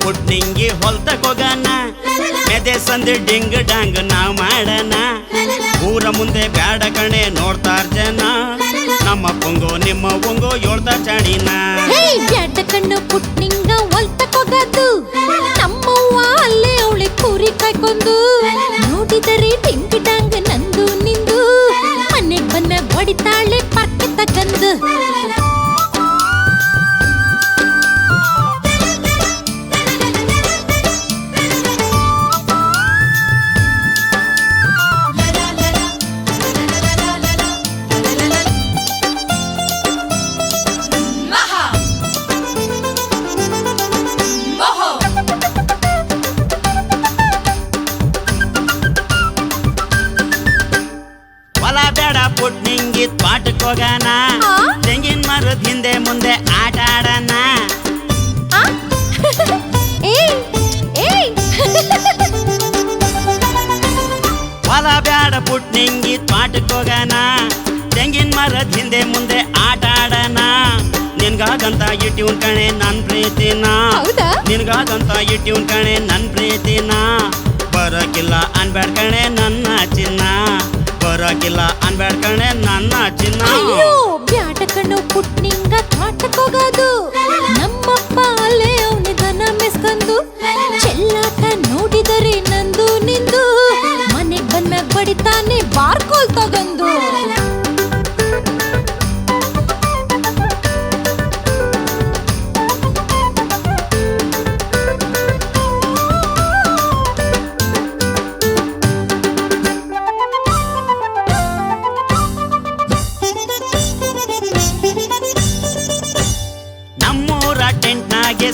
ಪುಟ್ನಿಂಗಿ ಹೊಲ್ತಕೋಗಣ ಮೆದೆ ಸಂದೆ ಡಿಂಗ್ ಡಾಂಗ್ ನಾವ್ ಮಾಡಣ ಊರ ಮುಂದೆ ಬ್ಯಾಡ ಕಣೆ ನೋಡ್ತಾರ ಜನ ನಮ್ಮ ಪೊಂಗೋ ನಿಮ್ಮ ಒಂಗೋ ಏಳ್ತಾರ ಚಾಣಿನ ಬ್ಯಾಡ ಕಣ್ಣು ಪುಟ್ನಿಂಗ ಹೊಲ್ತಕೋಗದು ನಮ್ಮವ್ವ ಅಲ್ಲೇ ಅವಳೆ ಕೂರಿ ಕಾಯ್ಕೊಂಡು ನೋಡಿದರೆ ಡಿಂಗ್ ಡಾಂಗ್ ನಂದು ನಿಂದು ಮನೆಗ್ ಬಂದ ಹೊಡಿತಾಳೆ ಪರ್ಕೆ ತಗಂದು ಪುಟ್ನಿಂಗಿ ತ್ವಾಟಕ್ಕೆ ಹೋಗೋಣ ತೆಂಗಿನ ಮರದ ಹಿಂದೆ ಮುಂದೆ ಆಟ ಆಡೋಣ ಹೊಲ ಬ್ಯಾಡ ಪುಟ್ನಿಂಗಿ ತ್ವಾಟಕ್ಕೆ ಹೋಗೋಣ ತೆಂಗಿನ ಮರದ ಹಿಂದೆ ಮುಂದೆ ಆಟ ಆಡೋಣ ನಿನ್ಗಾಗಂತ ಇಟ್ಟಿವ್ನ್ ಕಣೆ ನನ್ ಪ್ರೀತಿನ ನಿನ್ಗಾಗಂತ ಇಟ್ಟಿವ್ನ್ ಕಣೆ ನನ್ ಪ್ರೀತಿನ ಬರಕಿಲ್ಲ ಅನ್ಬೇಡ ಕಣೆ ನನ್ನ ಚಿನ್ನ ಬರಕಿಲ್ಲ ಅನ್ಬೇಡ ಕಣೆ ನನ್ನ ಚಿನ್ನ ಬ್ಯಾಟ ಕಣ್ಣು ಪುಟ್ನಿಂಗ ತ್ವಾಟಕ್ಕೋಗೋದು ನಮ್ಮಪ್ಪ ಅಲ್ಲೇ ಅವನಿ ದನ ಮೆಸ್ಕಂದು ಚೆಲ್ಲಾಟ ನೋಡಿದರೆ ನಂದು ನಿಂದು ಮನೆಗ್ ಬಂದ್ಮ್ಯಾಗ ಬಡಿತಾನೆ ಬಾರ್ಕೋಲ್ ತಗಂದು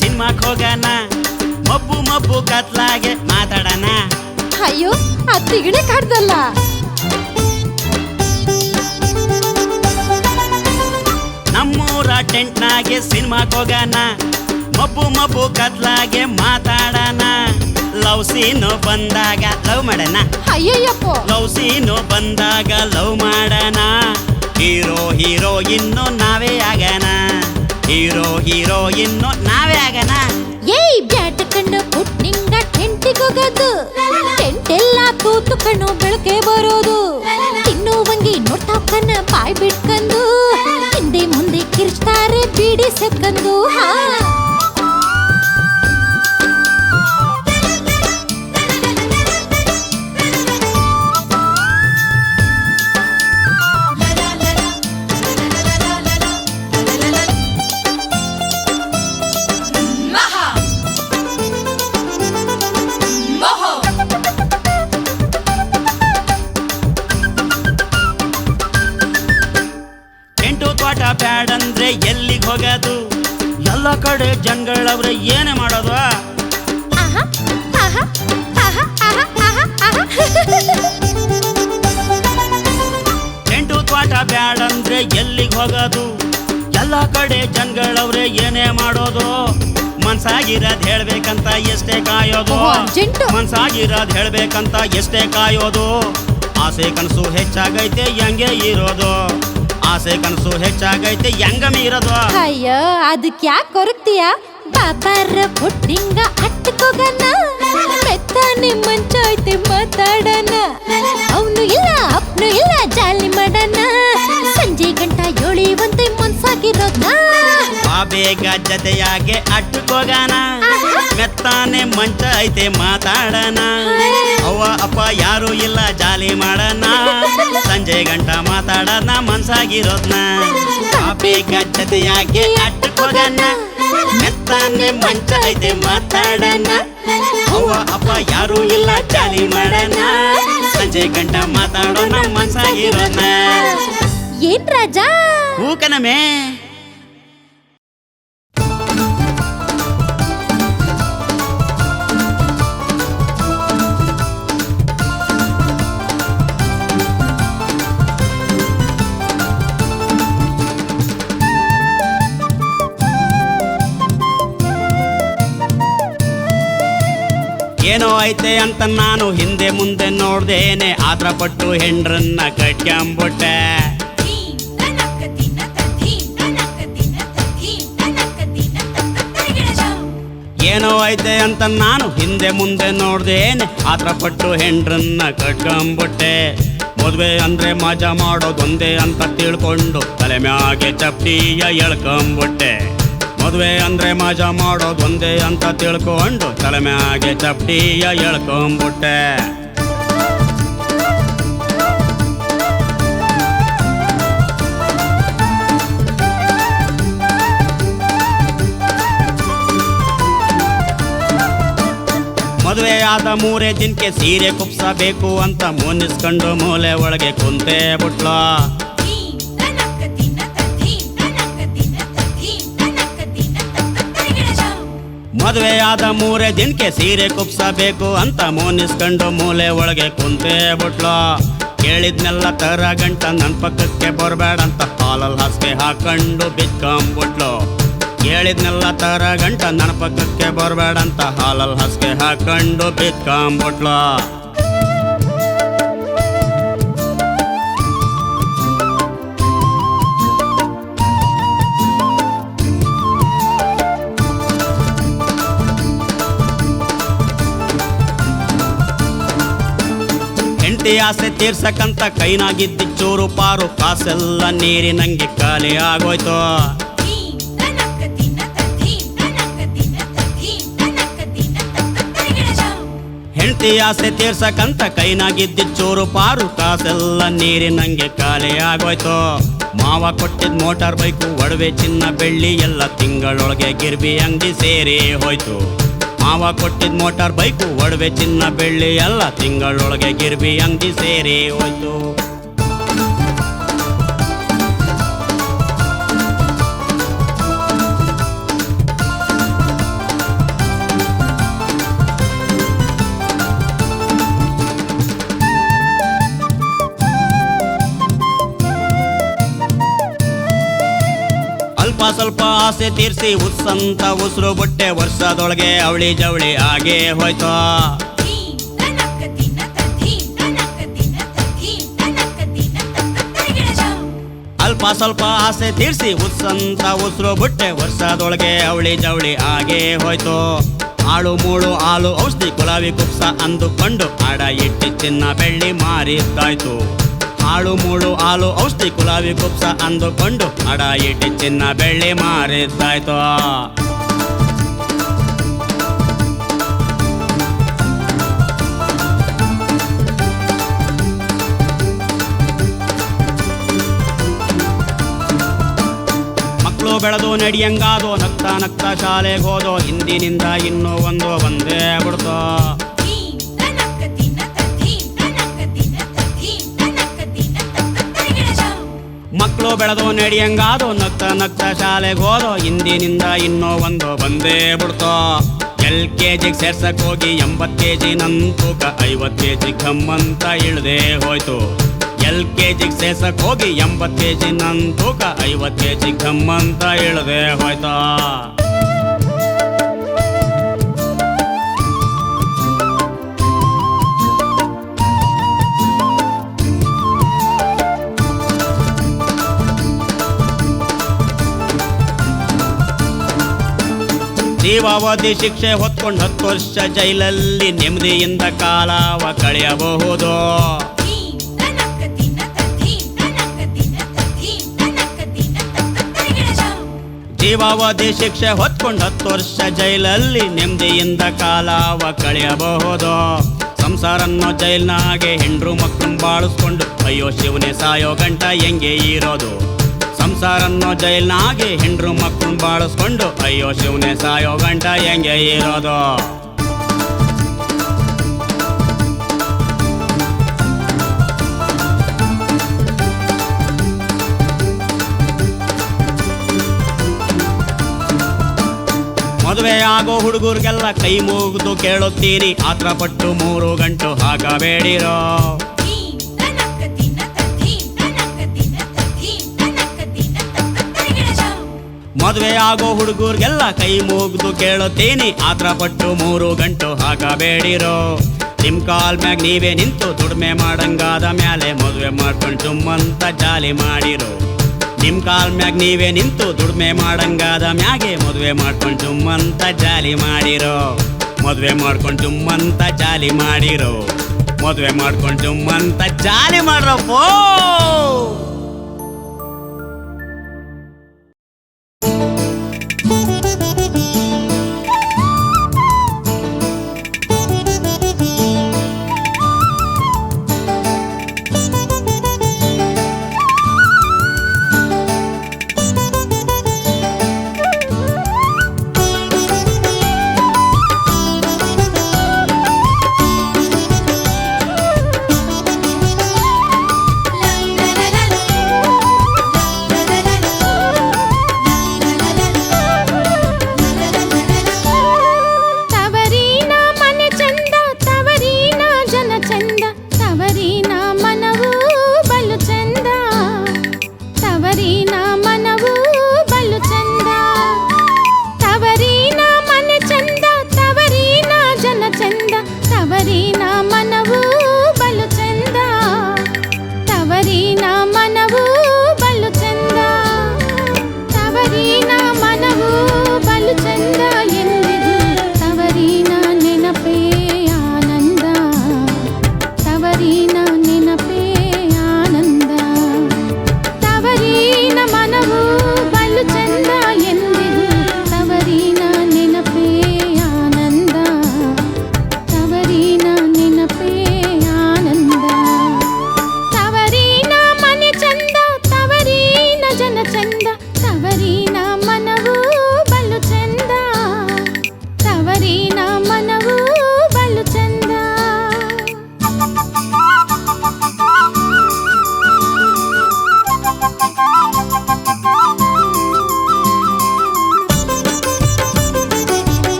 ಸಿನಿಮಾಕ್ ಹೋಗೋಣ ಮಬ್ಬು ಮಬ್ಬು ಕತ್ಲಾಗೆ ಮಾತಾಡೋಣ ಅಯ್ಯೋ ಆ ತಿಗಣೆ ಕಾಡ್ದಲ್ಲ ನಮ್ಮೂರ ಟೆಂಟ್ನಾಗೆ ಸಿನಿಮಾಕ್ ಹೋಗೋಣ ಮಬ್ಬು ಮಬ್ಬು ಕತ್ಲಾಗೆ ಮಾತಾಡೋಣ ಲವ್ ಸೀನು ಬಂದಾಗ ಲವ್ ಮಾಡೋಣ ಅಯ್ಯಯ್ಯಪ್ಪ ಲವ್ ಸೀನು ಬಂದಾಗ ಲವ್ ಮಾಡೋಣ ಹೀರೋ ಹೀರೋ ಇನ್ನು ನಾವೇ ಆಗೋಣ ಹೀರೋ ಹೀರೋ ಇನ್ನು ನಾವೇ ಆಗೋಣ ಬ್ಯಾಟ ಕಣ್ಣು ಪುಟ್ನಿಂಗ ಟೆಂಟಿಗೋಗೋದು ಟೆಂಟ್ ಎಲ್ಲ ತೂತು ಕಣ್ಣು ಬೆಳಕೆ ಬರೋದು ತಿನ್ನುವಂಗಿ ನೋಡ್ತಾಕನ ಬಾಯ್ ಬಿಟ್ಕಂದು ಹಿಂದೆ ಮುಂದೆ ಕಿರ್ಚ್ತಾರೆ ಬೀಡಿ ಸೆಕ್ಕಂದು ಬ್ಯಾಡಂದ್ರೆ ಎಲ್ಲಿಗೆ ಹೋಗೋದು ಎಲ್ಲ ಕಡೆ ಜನಗಳವ್ರೆ ಏನೇ ಮಾಡೋದು ಟೆಂಟು ತ್ವಾಟ ಬ್ಯಾಡಂದ್ರೆ ಎಲ್ಲಿಗೆ ಹೋಗೋದು ಎಲ್ಲ ಕಡೆ ಜನಗಳವ್ರೆ ಏನೇ ಮಾಡೋದು ಮನ್ಸಾಗಿರೋದ್ ಹೇಳ್ಬೇಕಂತ ಎಷ್ಟೇ ಕಾಯೋದು ಮನ್ಸಾಗಿರೋದ್ ಹೇಳ್ಬೇಕಂತ ಎಷ್ಟೇ ಕಾಯೋದು ಆಸೆ ಕನಸು ಹೆಚ್ಚಾಗೈತೆ ಹೆಂಗೆ ಇರೋದು ಆಸೆ ಕನಸು ಹೆಚ್ಚಾಗೈತೆ ಹೆಂಗ ಮೀರೋದು ಅಯ್ಯೋ ಅದಕ್ಕೆ ಯಾಕೆ ಕೊರಗ್ತೀಯ ಬಾಬಾರ ಪುಟ್ನಿಂಗ ಅಟ್ಟಕೋಗಣ ಮೆತ್ತಾನೆ ಮಂಚ ಐತೆ ಮಾತಾಡಣ ಅವನು ಇಲ್ಲ ಅಪ್ನು ಇಲ್ಲ ಜಾಲಿ ಮಾಡೋಣ ಸಂಜೆ ಗಂಟ ಏಳಿವಂತೆ ಮನ್ಸಾಗಿರೋದ್ನ ಬೇಗ ಜತೆಯಾಗೆ ಅಟ್ಟಕೋಗಣ ಮೆತ್ತಾನೆ ಮಂಚ ಐತೆ ಮಾತಾಡಣ ಅವ್ವ ಅಪ್ಪ ಯಾರು ಇಲ್ಲ ಜಾಲಿ ಮಾಡೋಣ ಸಂಜೆ ಗಂಟ ಮಾತಾಡೋಣ ಮನ್ಸಾಗಿರೋದ್ನ ಬೇಗ ಜತೆಯಾಗೆ ಅಟ್ಟಕೋಗಣ ಮೆತ್ತಾನೆ ಮಂಚ ಐತೆ ಮಾತಾಡಣ ಅವ್ವ ಅಪ್ಪ ಯಾರು ಇಲ್ಲ ಜಾಲಿ ಮಾಡೋಣ ಸಂಜೆ ಗಂಟ ಮಾತಾಡೋಣ ಮನ್ಸಾಗಿರೋದ್ನ ಏನ್ ರಾಜ ಹೂಕನಮೇ ಏನೋ ಐತೆ ಅಂತ ನಾನು ಹಿಂದೆ ಮುಂದೆ ನೋಡ್ದೇನೆ ಆದ್ರ ಪಟ್ಟು ಹೆಂಡ್ರನ್ನ ಕಟ್ಕೊಂಬಿಟ್ಟೆ ಏನೋ ಐತೆ ಅಂತ ನಾನು ಹಿಂದೆ ಮುಂದೆ ನೋಡ್ದೇನೆ ಆತರ ಪಟ್ಟು ಹೆಂಡ್ರನ್ನ ಕಟ್ಕೊಂಬಿಟ್ಟೆ. ಮದುವೆ ಅಂದ್ರೆ ಮಜಾ ಮಾಡೋದೊಂದೇ ಅಂತ ತಿಳ್ಕೊಂಡು ತಲೆ ಮ್ಯಾಗೆ ಚಪ್ಟಿಯ ಎಳ್ಕೊಂಬಿಟ್ಟೆ. ಮದುವೆ ಅಂದ್ರೆ ಮಜಾ ಮಾಡೋದೊಂದೇ ಅಂತ ತಿಳ್ಕೊಂಡು ತಲೆ ಮ್ಯಾಗೆ ಚಪ್ಟಿಯ ಎಳ್ಕೊಂಬಿಟ್ಟೆ. ಮದುವೆ ಆದ 3 ದಿನಕ್ಕೆ ಸೀರೆ ಕುಪ್ಸಬೇಕು ಅಂತ ಮುನ್ನಿಸ್ಕೊಂಡು ಮೂಲೆ ಒಳಗೆ ಕುಂತೇ ಬಿಟ್ಲ. ಮದುವೆ ಆದ 3 ದಿನಕ್ಕೆ ಸೀರೆ ಕುಪ್ಸಬೇಕು ಅಂತ ಮುನ್ನಿಸ್ಕೊಂಡು ಮೂಲೆ ಒಳಗೆ ಕುಂತೇ ಬಿಟ್ಲ. ಕೇಳಿದ್ನೆಲ್ಲ ತರ ಗಂಟ ನನ್ನ ಪಕ್ಕಕ್ಕೆ ಬರಬೇಡಂತ ಹಾಲಲ್ಲಿ ಹಾಸಿಗೆ ಹಾಕೊಂಡು ಬಿತ್ಕೊಂಬಿಟ್ಲು. ಕೇಳಿದ್ನೆಲ್ಲ ತರ ಗಂಟ ನನ್ನ ಪಕ್ಕಕ್ಕೆ ಬರಬೇಡಂತ ಹಾಲಲ್ಲಿ ಹಾಸಿಗೆ ಹಾಕೊಂಡು ಬಿತ್ಕೊಂಬಿಟ್ಲು. ಹೆಂಡತಿ ಆಸೆ ತೀರ್ಸಕ್ಕಂತ ಕೈನಾಗಿದ್ದ ಚೂರು ಪಾರು ಕಾಸೆಲ್ಲ ನೀರಿನಂಗೆ ಖಾಲಿ ಆಗೋಯ್ತು. ಹೆಂಡತಿ ಆಸೆ ತೀರ್ಸಕ್ಕಂತ ಕೈನಾಗಿದ್ದ ಚೂರು ಪಾರು ಕಾಸೆಲ್ಲ ನೀರಿನಂಗೆ ಖಾಲಿ ಆಗೋಯ್ತು. ಮಾವ ಕೊಟ್ಟಿದ್ ಮೋಟಾರ್ ಬೈಕು ಒಡವೆ ಚಿನ್ನ ಬೆಳ್ಳಿ ಎಲ್ಲ ತಿಂಗಳೊಳಗೆ ಗಿರ್ಬಿ ಅಂಗಡಿ ಸೇರಿ ಹೋಯ್ತು. ಮಾವ ಕೊಟ್ಟಿದ್ ಮೋಟಾರ್ ಬೈಕು ಒಡವೆ ಚಿನ್ನ ಬೆಳ್ಳಿ ಎಲ್ಲ ತಿಂಗಳೊಳಗೆ ಗಿರ್ಬಿ ಅಂಗಡಿ ಸೇರಿ ಹೋಯ್ತು. ಅಲ್ಪ ಸ್ವಲ್ಪ ಆಸೆ ತೀರ್ಸಿ ಉಸ್ಸಂತ ಉಸಿರು ಬಿಟ್ಟೆ ವರ್ಷದೊಳಗೆ ಅವಳಿ ಜವಳಿ ಆಗೇ ಹೋಯ್ತು. ಅಲ್ಪ ಸ್ವಲ್ಪ ಆಸೆ ತೀರ್ಸಿ ಉಸ್ಸಂತ ಉಸಿರು ಬಿಟ್ಟೆ ವರ್ಷದೊಳಗೆ ಅವಳಿ ಜವಳಿ ಆಗೇ ಹೋಯ್ತು. ಆಳು ಮೂಳು ಹಾಲು ಔಷಧಿ ಗುಲಾಬಿ ಕುಪ್ಸ ಅಂದುಕೊಂಡು ಆಡ ಇಟ್ಟಿ ಚಿನ್ನ ಬೆಳ್ಳಿ ಮಾರಿದ್ದಾಯ್ತು. ಆಳು ಮೂಳು ಹಾಲು ಔಷಧಿ ಗುಲಾಬಿ ಕುಪ್ಸ ಅಂದುಕೊಂಡು ಅಡ ಇಟ್ಟಿ ಚಿನ್ನ ಬೆಳ್ಳಿ ಮಾರಿದ್ದಾಯ್ತು. ಮಕ್ಕಳು ಬೆಳೆದು ನಡಿಯಂಗಾದೋ ನಗ್ತಾ ನಗ್ತಾ ಶಾಲೆಗೆ ಹೋದೋ ಹಿಂದಿನಿಂದ ಇನ್ನೂ ಒಂದು ಬಂದೇ ಬಿಡ್ತೋ. ಮಕ್ಕಳು ಬೆಳೆದು ನಡಿಯಂಗಾದೋ ನಗ್ತಾ ನಗ್ತಾ ಶಾಲೆಗೆ ಹೋದೋ ಹಿಂದಿನಿಂದ ಇನ್ನೂ ಒಂದು ಬಂದೇ ಬಿಡ್ತೋ. LKG ಸೇರ್ಸಕ್ ಹೋಗಿ 80 kg ನನ್ ತೂಕ 50 kg ಗಮ್ಮಂತ ಇಳ್ದೇ ಹೋಯ್ತು. LKG ಸೇರ್ಸಕ್ ಹೋಗಿ 80 kg ನನ್ ತೂಕ 50 kg ಗಮ್ಮಂತ ಇಳ್ದೇ ಹೋಯ್ತು. ಜೀವಾವಧಿ ಶಿಕ್ಷೆ ಹೊತ್ಕೊಂಡು 10 ವರ್ಷ ಜೈಲಲ್ಲಿ ನೆಮ್ಮದಿಯಿಂದ ಕಾಲವ ಕಳೆಯಬಹುದು. ಜೀವಾವಧಿ ಶಿಕ್ಷೆ ಹೊತ್ಕೊಂಡು 10 ವರ್ಷ ಜೈಲಲ್ಲಿ ನೆಮ್ಮದಿಯಿಂದ ಕಾಲವ ಕಳೆಯಬಹುದು. ಸಂಸಾರನ್ನು ಜೈಲ್ನಾಗೆ ಹೆಂಡ್ರು ಮಕ್ಕಳನ್ನ ಬಾಳಿಸ್ಕೊಂಡು ಅಯ್ಯೋ ಶಿವನೇ ಸಾಯೋ ಗಂಟ ಹೆಂಗೆ ಇರೋದು. ಸಂಸಾರನ್ನು ಜೈಲ್ನಾಗೆ ಹೆಂಡ್ರು ಮಕ್ಕಳನ್ನ ಬಾಳಿಸ್ಕೊಂಡು ಅಯ್ಯೋ ಶಿವನೇ ಸಾಯೋ ಗಂಟ ಹೆಂಗೆ ಇರೋದು. ಮದುವೆ ಆಗೋ ಹುಡುಗರಿಗೆಲ್ಲ ಕೈ ಮುಗಿದು ಕೇಳುತ್ತೀನಿ ಆತ್ರ ಪಟ್ಟು 3 ಗಂಟು ಹಾಕಬೇಡಿರೋ. ಮದುವೆ ಆಗೋ ಹುಡುಗರಿಗೆಲ್ಲ ಕೈ ಮುಗಿದು ಕೇಳುತ್ತೀನಿ ಆತ್ರ ಪಟ್ಟು 3 ಗಂಟು ಹಾಕಬೇಡಿರೋ. ನಿಮ್ ಕಾಲ್ ಮ್ಯಾಗ ನೀವೇ ನಿಂತು ದುಡಿಮೆ ಮಾಡಂಗಾದ ಮ್ಯಾಲೆ ಮದುವೆ ಮಾಡ್ಕೊಂಡು ಸುಮ್ಮಂತ ಜಾಲಿ ಮಾಡಿರೋ. ನಿಮ್ ಕಾಲ್ ಮ್ಯಾಗ ನೀವೇ ನಿಂತು ದುಡ್ಮೆ ಮಾಡಂಗಾದ ಮ್ಯಾಗೆ ಮದುವೆ ಮಾಡ್ಕೊಂಡು ಜುಮ್ಮಂತ ಜಾಲಿ ಮಾಡಿರೋ ಮದುವೆ ಮಾಡ್ಕೊಂಡು ಜುಮ್ಮಂತ ಜಾಲಿ ಮಾಡಿರೋ ಮದುವೆ ಮಾಡ್ಕೊಂಡು ಜುಮ್ಮಂತ ಜಾಲಿ ಮಾಡ್ರಪ್ಪೋ.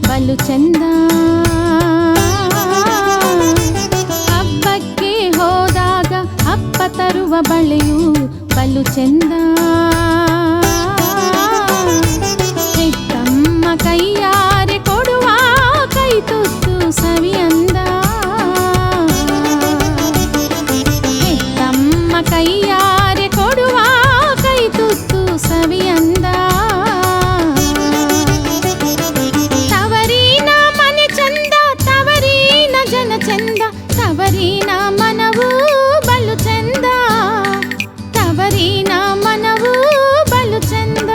ಬಲು ಚಂದ. ಹಬ್ಬಕ್ಕೆ ಹೋದಾಗ ಅಪ್ಪ ತರುವ ಬಳೆಯು ಬಲು ಚಂದ. ಕೈಯಾರೆ ಕೊಡುವ ಕೈ ತುತ್ತು ಸವಿಯಂದ. ತವರಿನ ಮನೆ ಚಂದ, ತವರಿನ ಜನ ಚಂದ, ತವರಿನ ಮನವೂ ಬಲು ಚಂದ, ತವರಿನ ಮನವೂ ಬಲು ಚಂದ.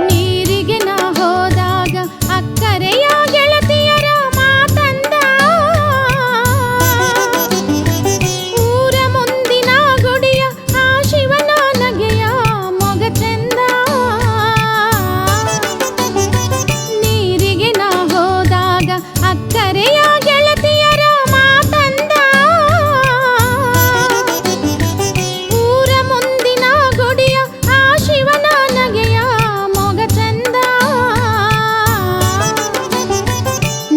ನೀರಿಗೆ ನಾ ಹೋದಾಗ ಅಕ್ಕರೆಯ ಗೆಳತಿಯರ ಮಾತಂದ. ಊರ ಮುಂದಿನ ಗುಡಿಯ ಆ ಶಿವನ ನಗೆಯ ಮೊಗ ಚಂದ. ನೀರಿಗೆ ನಾ ಹೋದಾಗ ಅಕ್ಕರೆಯ ಗೆಳತಿಯರ ಮಾತಂದ. ಊರ ಮುಂದಿನ ಗುಡಿಯ ಆ ಶಿವನ ನಗೆಯ ಮೊಗ ಚಂದ.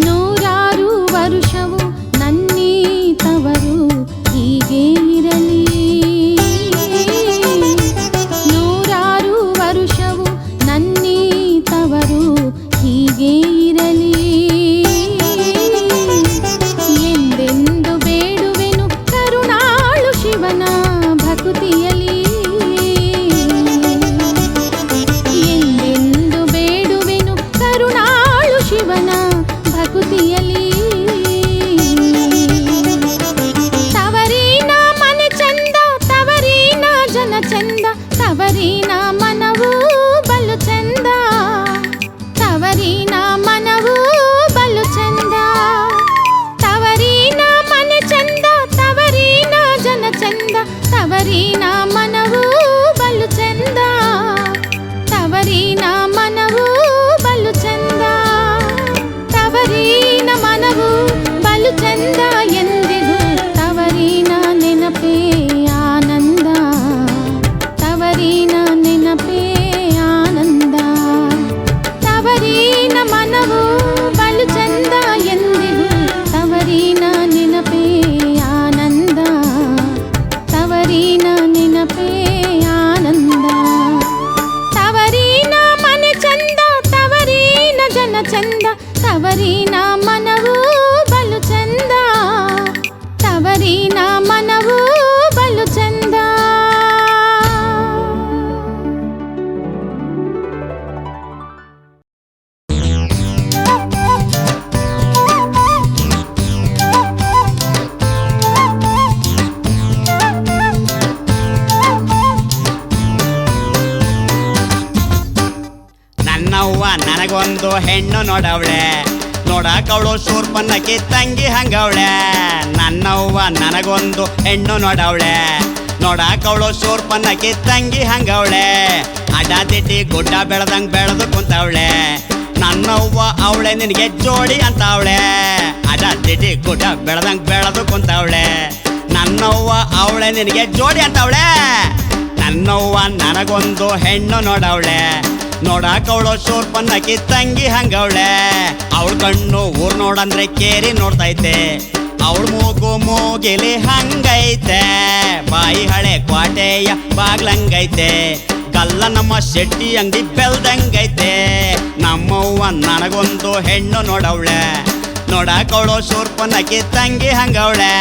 ನೂರಾರು ವರುಷವು ನನ್ನೀ ತವರು ಹೀಗೆ ಇರಲಿ. ನೂರಾರು ವರುಷವು ನನ್ನೀ ತವರು ಹೀಗೆ ಇರಲಿ. ಎಂದೆಂದು ಬೇಡುವೆನು ಕರುಣಾಳು ಶಿವನ ಭಕುತಿಯಲಿ. ಎಂದೆಂದು ಬೇಡುವೆನು ಕರುಣಾಳು ಶಿವನ ಭಕುತಿಯಲಿ. ತವರಿನ ಮನೆ ಚಂದ, ತವರಿನ ಜನ ಚಂದ, ತವರಿನ ಮನವೂ ಬಲು ಚಂದ, ತವರಿನ ಮನವೂ ಬಲು ಚಂದ. ತವರಿನ ಮನೆ ಚಂದ, ತವರಿನ ಜನ ಚಂದ, ತವರಿನ ಮನವೂ ಬಲು ಚಂದ, ತವರಿನ ಮನವೂ ಬಲು ಚಂದ, ತವರಿನ ಮನವೂ ಬಲು ಚಂದ. ಎಂದಿಗೂ ತವರಿನ ನೆನಪೇ ಆನಂದ, ತವರಿನ ನೆನಪೇ ಆನಂದ, ತವರಿನ ಮನವೂ ಬಲು ಚಂದ. ಎಂದಿಗೂ ತವರಿನ ನೆನಪೇ ಆನಂದ, ತವರಿನ ನೆನಪೇ ಆನಂದ. ತವರಿನ ಮನೆ ಚಂದ, ತವರಿನ ಜನ ಚಂದ, ತವರಿನ ಮನವೂ ಬಲು ಚಂದ, ತವರಿನ ಮನವೂ ಬಲು ಚಂದ. ನನ್ನವ್ವ ನನಗೊಂದು ಹೆಣ್ಣು ನೋಡವಳೆ, ನೋಡಕವಳು ಶೂರ್ಪನ್ನಕ್ಕಿ ತಂಗಿ ಹಂಗವಳೆ. ನನ್ನವ್ವ ನನಗೊಂದು ಹೆಣ್ಣು ನೋಡವಳೆ, ನೋಡಕವಳು ಶೂರ್ಪನ್ನಕ್ಕಿ ತಂಗಿ ಹಂಗವಳೆ. ಅಡ್ಡಾದಿಟ್ಟಿ ಗುಡ್ಡ ಬೆಳೆದಂಗ್ ಬೆಳೆದು ಕುಂತವಳೆ. ನನ್ನವ್ವ ಅವಳೆ ನಿನಗೆ ಜೋಡಿ ಅಂತವಳೆ. ಅಡ್ಡಾದಿಟ್ಟಿ ಗುಡ್ಡ ಬೆಳೆದಂಗ್ ಬೆಳೆದು ಕುಂತವಳೆ. ನನ್ನವ್ವ ಅವಳೆ ನಿನಗೆ ಜೋಡಿ ಅಂತವಳೆ. ನನ್ನವ್ವ ನನಗೊಂದು ಹೆಣ್ಣು ನೋಡವಳೆ, ನೋಡಕವಳು ಶೂರ್ಪನ್ನಕ್ಕಿ ತಂಗಿ ಹಂಗವಳೆ. ಅವಳ ಕಣ್ಣು ಊರ್ ನೋಡಂದ್ರೆ ಕೇರಿ ನೋಡ್ತೈತೆ, ಅವಳ ಮೂಗು ಮೂಗಿಲಿ ಹಂಗೈತೆ. ಬಾಯಿ ಹಳೆ ಕ್ವಾಟೆಯ ಬಾಗ್ಲಂಗೈತೆ, ಗಲ್ಲ ನಮ್ಮ ಶೆಟ್ಟಿ ಅಂಗಡಿ ಬೆಳ್ದಂಗೈತೆ. ನಮ್ಮವ್ವ ನನಗೊಂದು ಹೆಣ್ಣು ನೋಡವಳೆ, ನೋಡಕವಳು ಶೂರ್ಪನ್ನಕ್ಕಿ ತಂಗಿ ಹಂಗವಳೆ.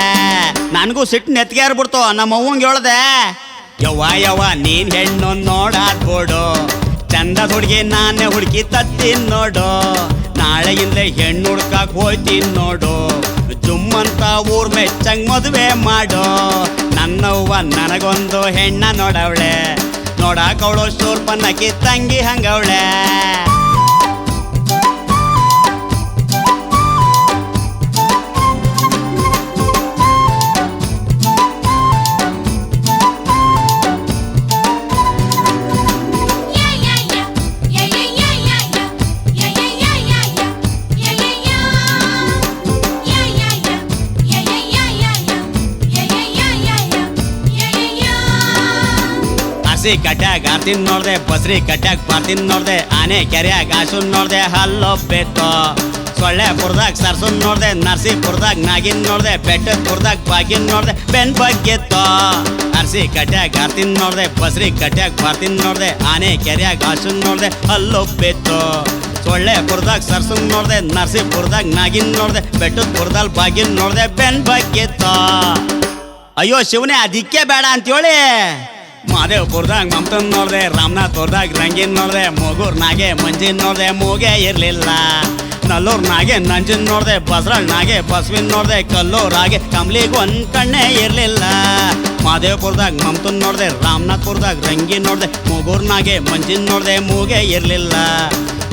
ನನಗೂ ಸಿಟ್ಟು ನೆತ್ಗೇರ್ಬಿಡ್ತು. ನಮ್ಮವ್ವಂಗೆ ಹೇಳ್ದೆ, ಯವ್ವ ಯವ್ವ ನೀನ್ ಹೆಣ್ಣು ನೋಡಾದ್ಬೋಡು, ಚಂದ ಹುಡುಗಿ ನಾನೇ ಹುಡುಕಿ ತತ್ತೀನಿ ನೋಡು. ನಾಳೆಯಿಂದಲೇ ಹೆಣ್ಣು ಹುಡ್ಕಕ್ ಹೋಯ್ತೀನಿ ನೋಡು. ಜುಮ್ಮಂತ ಊರ್ ಮೆಚ್ಚಂಗ್ ಮದುವೆ ಮಾಡು. ನನ್ನವ್ವ ನನಗೊಂದು ಹೆಣ್ಣ ನೋಡವಳೆ, ನೋಡಕವಳು ಶೂರ್ಪನ್ನಕ್ಕಿ ತಂಗಿ ಹಂಗವಳೆ. ಹಸಿ ಕಟ್ಯಾಗ ಆರ್ತಿನ್ ನೋಡ್ದೆ, ಬಸ್ರಿ ಕಟ್ಯಾಗ ಪಾರ್ತಿನ್ ನೋಡ್ದೆ, ಆನೆ ಕೆರೆಯಾಗ ಆಸುನ್ ನೋಡ್ದೆ, ಹಲ್ಲೊಬ್ಬೇಕೋ ಸೊಳ್ಳೆಪುರದಾಗ ಸರ್ಸನ್ ನೋಡ್ದೆ, ನರಸೀಪುರದಾಗ ನಾಗಿನ್ ನೋಡ್ದೆ, ಬೆಟ್ಟದಪುರದಾಗ ಬಾಗಿನ್ ನೋಡ್ದೆ, ಬೆನ್ ಬಗ್ಗೆತ್ತೋ. ಅರ್ಸಿ ಕಟ್ಯಾಗ ಆರ್ತಿನ್ ನೋಡ್ದೆ, ಬಸ್ರಿ ಕಟ್ಯಾಗ ಬಾರ್ತಿನ್ ನೋಡ್ದೆ, ಆನೆ ಕೆರೆಯಾಗ ಹಾಸನ್ ನೋಡ್ದೆ, ಅಲ್ಲೊಬ್ಬಿತ್ತು. ಸೊಳ್ಳೆಪುರದಾಗ ಸರ್ಸನ್ ನೋಡ್ದೆ, ನರಸೀಪುರದಾಗ ನಾಗಿನ್ ನೋಡ್ದೆ, ಬೆಟ್ಟದಪುರದಲ್ಲಿ ಬಾಗಿನ್ ನೋಡ್ದೆ, ಬೆನ್ ಬಗ್ಗೆತ್ತೋ. ಅಯ್ಯೋ ಶಿವನೇ ಅದಕ್ಕೆ ಬೇಡ ಅಂತೇಳಿ ಮಾದೇವಪುರದಾಗ ಮಮತನ್ ನೋಡ್ದೆ, ರಾಮನಾಥ್ಪುರದಾಗ ರಂಗಿನ್ ನೋಡ್ದೆ, ಮೂಗೂರ್ನಾಗೆ ಮಂಜಿನ್ ನೋಡ್ದೆ, ಮೂಗೇ ಇರ್ಲಿಲ್ಲ. ನಲ್ಲೂರ್ನಾಗೆ ನಂಜನ್ ನೋಡ್ದೆ, ಬಸರಳ್ನಾಗೆ ಬಸವಿನ್ ನೋಡ್ದೆ, ಕಲ್ಲೂರಾಗೆ ಕಮ್ಲಿಗೆ ಒಂದ್ ಕಣ್ಣೇ ಇರ್ಲಿಲ್ಲ. ಮಾದೇವಪುರದಾಗ ಮಮತನ್ ನೋಡ್ದೆ, ರಾಮನಾಥ್ಪುರದಾಗ ರಂಗಿನ್ ನೋಡ್ದೆ, ಮೂಗೂರ್ನಾಗೆ ಮಂಜಿನ್ ನೋಡ್ದೆ, ಮೂಗೇ ಇರ್ಲಿಲ್ಲ.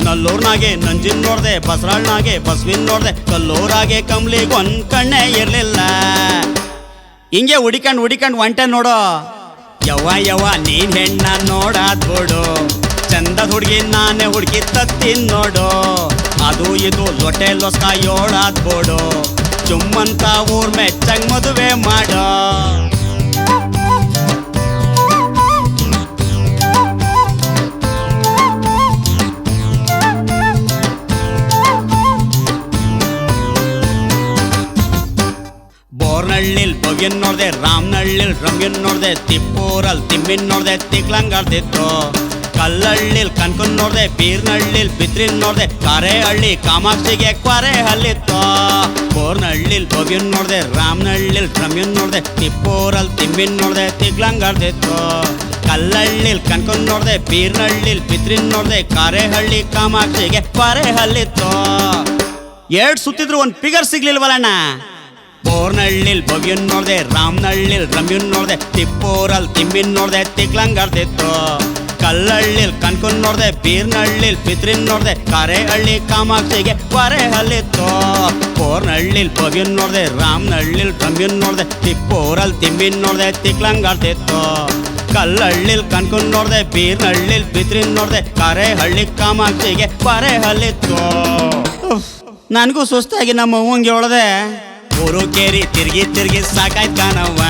ನಲ್ಲೂರ್ನಾಗೆ ನಂಜಿನ್ ನೋಡ್ದೆ, ಬಸರಳ್ನಾಗೆ ಬಸವಿನ್ ನೋಡ್ದೆ, ಕಲ್ಲೂರಾಗೆ ಕಮ್ಲಿಗೆ ಒಂದ್ ಕಣ್ಣೇ ಇರ್ಲಿಲ್ಲ. ಹಿಂಗೆ ಹುಡಿಕಂಡ್ ಒಂಟೆ ನೋಡೋ. ಯವ್ವ ನೀನ್ ಹೆಣ್ಣ ನೋಡಾದ್ ಬಿಡು, ಚಂದದ ಹುಡುಗಿ ನಾನೇ ಹುಡುಗಿ ತತ್ತೀನ್ ನೋಡು. ಅದು ಇದು ಲೊಟೆ ಲೊಸ್ಕ ಯೋಳಾದ್ ಬಿಡು, ಚುಮ್ಮಂತ ಊರ್ ಮೆಚ್ಚಂಗ್ ಮದುವೆ ಮಾಡೋ. ಬೋರ್ನಳ್ಳಿಲ್ ಬೊಗಿನ್ ನೋಡ್ದೆ, ರಾಮನಳ್ಳಿಲ್ ರಂಗಿನ್ ನೋಡ್ದೆ, ತಿಪ್ಪೂರಲ್ಲಿ ತಿಮ್ಮಿನ್ ನೋಡ್ದೆ, ತಿಕ್ಲಂಗಾಡ್ದಿತ್ತು. ಕಲ್ಲಳ್ಳಿಲ್ ಕನ್ಕನ್ ನೋಡ್ದೆ, ಬೀರ್ನಳ್ಳಿಲ್ ಬಿದ್ರಿನ್ ನೋಡ್ದೆ, ಕಾರೆಹಳ್ಳಿ ಕಾಮಾಕ್ಷಿಗೆ ಕೊರೆ ಹಲ್ಲಿತ್ತು. ಬೋರ್ನಳ್ಳಿಲ್ ಬೊಗಿನ್ ನೋಡ್ದೆ, ರಾಮನಳ್ಳಿಲ್ ರಂಗಿನ್ ನೋಡ್ದೆ, ತಿಪ್ಪೂರಲ್ಲಿ ತಿಮ್ಮಿನ್ ನೋಡ್ದೆ, ತಿಕ್ಲಂಗಾಡ್ದಿತ್ತು. ಕಲ್ಲಳ್ಳಿಲ್ ಕನ್ಕನ್ ನೋಡ್ದೆ, ಬೀರ್ನಳ್ಳಿಲ್ ಬಿದ್ರಿನ್ ನೋಡ್ದೆ, ಕಾರೆಹಳ್ಳಿ ಕಾಮಾಕ್ಷಿಗೆ ಕೊರೆ ಹಲ್ಲಿತ್ತು. ಎರಡ್ ಸುತ್ತಿದ್ರು ಒಂದ್ ಫಿಗರ್ ಸಿಗ್ಲಿಲ್ವಲ್ಲಣ್ಣ. ಬೋರ್ನಳ್ಳಿಲ್ ಬೊಗಿನ್ ನೋಡ್ದೆ, ರಾಮನಳ್ಳಿಲ್ ರಮ್ಯುನ್ ನೋಡ್ದೆ, ತಿಪ್ಪೂರಲ್ಲಿ ತಿಮ್ಮಿನ್ ನೋಡ್ದೆ, ತಿಕ್ಲಂಗಾಡ್ದಿತ್ತು. ಕಲ್ಲಳ್ಳಿಲ್ ಕನ್ಕನ್ ನೋಡ್ದೆ, ಬೀರ್ನಳ್ಳಿಲ್ ಬಿದ್ರಿನ್ ನೋಡ್ದೆ, ಕಾರೆಹಳ್ಳಿ ಕಾಮಾಕ್ಷಿಗೆ ಕೊರೆ ಹಲ್ಲಿತ್ತು. ಬೋರ್ನಳ್ಳಿಲ್ ಬೊಗಿನ್ ನೋಡ್ದೆ, ರಾಮನಳ್ಳಿಲ್ ರಮ್ಯುನ್ ನೋಡ್ದೆ, ತಿಪ್ಪೂರಲ್ಲಿ ತಿಮ್ಮಿನ್ ನೋಡ್ದೆ, ತಿಕ್ಲಂಗಾಡ್ದಿತ್ತು. ಕಲ್ಲಳ್ಳಿಲ್ ಕನ್ಕನ್ ನೋಡ್ದೆ, ಬೀರ್ನಳ್ಳಿಲ್ ಬಿದ್ರಿನ್ ನೋಡ್ದೆ, ಕಾರೆಹಳ್ಳಿ ಕಾಮಾಕ್ಷಿಗೆ ಕೊರೆ ಹಲ್ಲಿತ್ತು. ನನಗೂ ಸುಸ್ತಾಗಿ ನಮ್ಮ ಅವ್ವಂಗೆ ಹೇಳ್ದೆ, ಊರು ಕೇರಿ ತಿರ್ಗಿ ಸಾಕಾಯ್ತು ಕಾಣವ್ವ,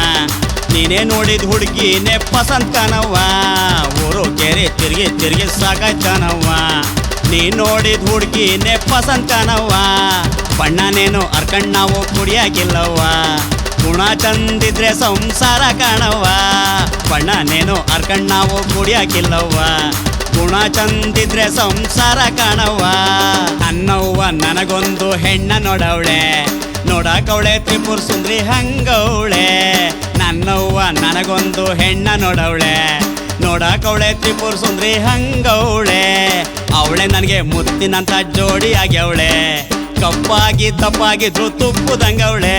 ನೀನೇ ನೋಡಿದ ಹುಡುಗಿನೇ ಪಸಂದ್ ಕಾಣವ್ವ. ಊರು ಕೇರಿ ತಿರ್ಗಿ ಸಾಕಾಯ್ತು ಕಾಣವ್ವ, ನೀ ನೋಡಿದ ಹುಡುಗಿನೇ ಪಸಂದ್ ಕಾಣವ್ವ. ಬಣ್ಣನೇನು ಅರ್ಕಂಡ್ ನಾವು ಕುಡಿಯಾಕಿಲ್ಲವ್ವ, ಗುಣ ಚಂದಿದ್ರೆ ಸಂಸಾರ ಕಾಣವ್ವ. ಬಣ್ಣನೇನು ಅರ್ಕಂಡ್ ನಾವು ಕುಡಿಯಾಕಿಲ್ಲವ್ವ, ಗುಣ ಚಂದಿದ್ರೆ ಸಂಸಾರ ಕಾಣವ್ವ. ನನ್ನವ್ವ ನನಗೊಂದು ಹೆಣ್ಣ ನೋಡವಳೆ, ನೋಡಕವಳೆ ತ್ರಿಪುರ ಸುಂದ್ರಿ ಹಂಗವಳೆ. ನನ್ನವ್ವ ನನಗೊಂದು ಹೆಣ್ಣ ನೋಡವಳೆ, ನೋಡಕವಳೆ ತ್ರಿಪುರ ಸುಂದ್ರಿ ಹಂಗವಳೆ. ಅವಳೆ ನನಗೆ ಮುತ್ತಿನಂತ ಜೋಡಿ ಆಗ್ಯವಳೆ, ಕಪ್ಪಾಗಿ ದಪ್ಪಾಗಿದ್ರು ತುಪ್ಪದಂಗವಳೆ.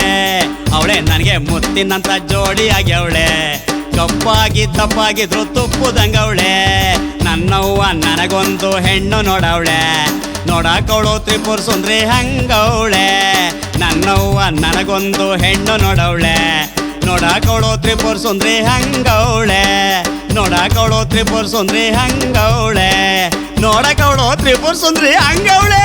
ಅವಳೆ ನನಗೆ ಮುತ್ತಿನಂತ ಜೋಡಿ ಆಗ್ಯವಳೆ, ಕಪ್ಪಾಗಿ ದಪ್ಪಾಗಿದ್ರು ತುಪ್ಪದಂಗವಳೆ. ನನ್ನವ್ವ ನನಗೊಂದು ಹೆಣ್ಣು ನೋಡವಳೆ, ನೋಡಕವಳು ತ್ರಿಪುರ ಸುಂದ್ರಿ ಹಂಗವಳೆ. ನನ್ನವ್ವ ನನಗೊಂದು ಹೆಣ್ಣು ನೋಡವಳೆ, ನೋಡಕವಳು ತ್ರಿಪುರ ಸುಂದ್ರಿ ಹಂಗವಳೆ. ನೋಡಕವಳು ತ್ರಿಪುರ ಸುಂದ್ರಿ ಹಂಗವಳೆ, ನೋಡಕವಳು ತ್ರಿಪುರ ಸುಂದ್ರಿ ಹಂಗವಳೆ.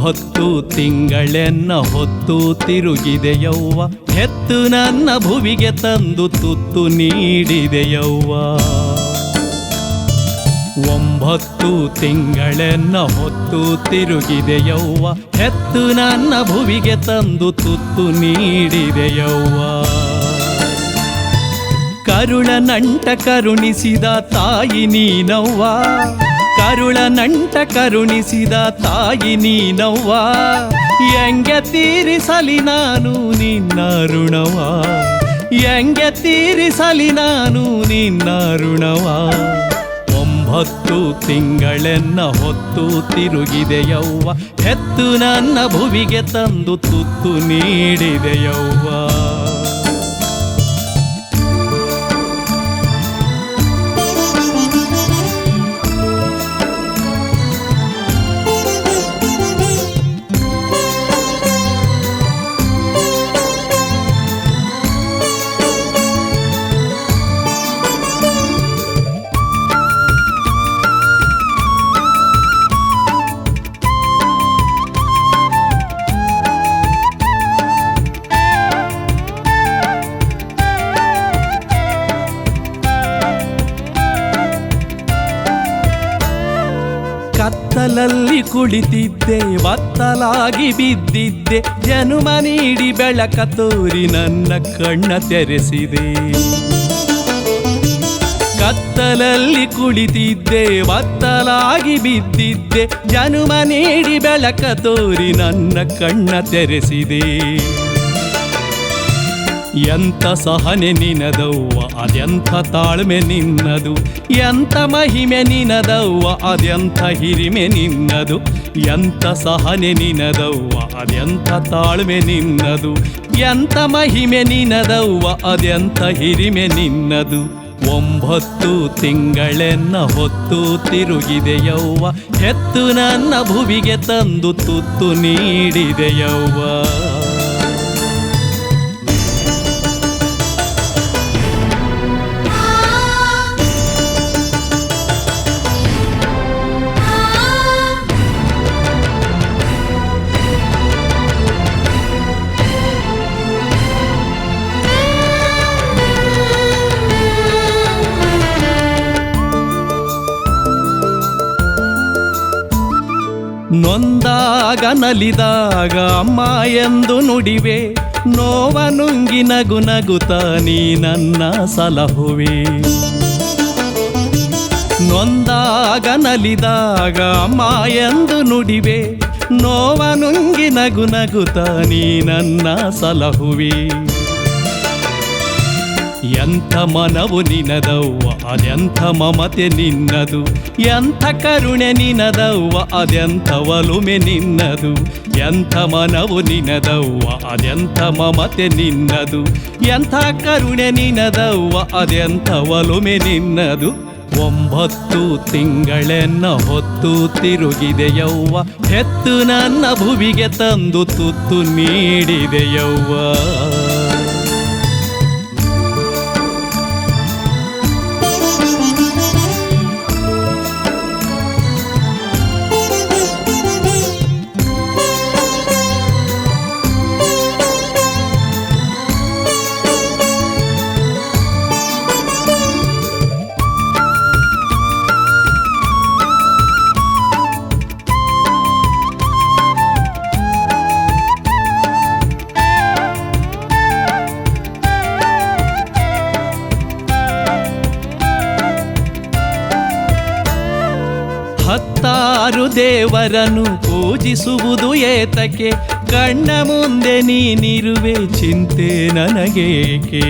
ಹೊತ್ತು ತಿಂಗಳೆನ್ನ ಹೊತ್ತು ತಿರುಗಿದೆಯವ್ವ, ಹೆತ್ತು ನನ್ನ ಭುವಿಗೆ ತಂದು ತುತ್ತು ನೀಡಿದೆಯವ್ವ. 9 ತಿಂಗಳೆನ್ನ ಹೊತ್ತು ತಿರುಗಿದೆಯವ್ವ, ಹೆತ್ತು ನನ್ನ ಭುವಿಗೆ ತಂದು ತುತ್ತು ನೀಡಿದೆಯವ್ವ. ಕರುಳ ನಂಟ ಕರುಣಿಸಿದ ತಾಯಿ ನೀನವ್ವ, ಕರುಳ ನಂಟ ಕರುಣಿಸಿದ ತಾಯಿ ನೀನವ್ವ. ಎಂಗೆ ತೀರಿಸಲಿ ನಾನು ನಿನ್ನ ಋಣವ, ಎಂಗೆ ತೀರಿಸಲಿ ನಾನು ನಿನ್ನ ಋಣವ. 9 ತಿಂಗಳೆನ್ನ ಹೊತ್ತು ತಿರುಗಿದೆಯವ್ವ, ಹೆತ್ತು ನನ್ನ ಭುವಿಗೆ ತಂದು ತುತ್ತು ನೀಡಿದೆಯವ್ವ. ಕತ್ತಲಲ್ಲಿ ಕುಳಿತಿದ್ದೆ ಒತ್ತಲಾಗಿ ಬಿದ್ದಿದ್ದೆ ಜನುಮ ನೀಡಿ ಬೆಳಕ ತೋರಿ ನನ್ನ ಕಣ್ಣ ತೆರೆಸಿದೆ ಕತ್ತಲಲ್ಲಿ ಕುಳಿತಿದ್ದೆ ಒತ್ತಲಾಗಿ ಬಿದ್ದಿದ್ದೆ ಜನುಮ ನೀಡಿ ಬೆಳಕ ತೋರಿ ನನ್ನ ಕಣ್ಣ ತೆರೆಸಿದೆ ಎಂಥ ಸಹನೆ ನಿನದವ್ವ ಅದೆಂಥ ತಾಳ್ಮೆ ನಿನ್ನದು ಎಂಥ ಮಹಿಮೆ ನಿನದವ್ವ ಅದೆಂಥ ಹಿರಿಮೆ ನಿನ್ನದು ಎಂಥ ಸಹನೆ ನಿನದವ್ವ ಅದೆಂಥ ತಾಳ್ಮೆ ನಿನ್ನದು ಎಂಥ ಮಹಿಮೆ ನಿನದವ್ವ ಅದೆಂಥ ಹಿರಿಮೆ ನಿನ್ನದು 9 ತಿಂಗಳೆನ್ನ ಹೊತ್ತು ತಿರುಗಿದೆಯವ್ವ ಹೆತ್ತು ನನ್ನ ಭುವಿಗೆ ತಂದು ತುತ್ತು ನೀಡಿದೆಯವ್ವ ನೊಂದಾಗ ನಲಿದಾಗ ಅಮ್ಮ ಎಂದು ನುಡಿವೆ ನೋವ ನುಂಗಿ ನಗು ನಗುತ್ತ ನೀ ನನ್ನ ಸಲಹುವೆ ನೊಂದಾಗ ನಲಿದಾಗ ಅಮ್ಮ ಎಂದು ನುಡಿವೆ ನೋವ ನುಂಗಿ ನಗು ನಗುತ್ತ ನೀ ನನ್ನ ಸಲಹುವೆ ಎಂಥ ಮನವು ನಿನದವ್ವ ಅದೆಂಥ ಮಮತೆ ನಿನ್ನದು ಎಂಥ ಕರುಣೆ ನಿನದವ್ವ ಅದೆಂಥ ಒಲುಮೆ ನಿನ್ನದು ಎಂಥ ಮನವು ನಿನದವ್ವ ಅದೆಂಥ ಮಮತೆ ನಿನ್ನದು ಎಂಥ ಕರುಣೆ ನಿನದವ್ವ ಅದೆಂಥ ಒಲುಮೆ ನಿನ್ನದು 9 ತಿಂಗಳೆನ್ನ ಹೊತ್ತು ತಿರುಗಿದೆಯವ್ವ ಹೆತ್ತು ನನ್ನ ಭುವಿಗೆ ತಂದು ತುತ್ತು ನೀಡಿದೆಯವ್ವ ಹತ್ತಾರು ದೇವರನ್ನು ಪೂಜಿಸುವುದು ಏತಕ್ಕೆ ಕಣ್ಣ ಮುಂದೆ ನೀನಿರುವೆ ಚಿಂತೆ ನನಗೇಕೆ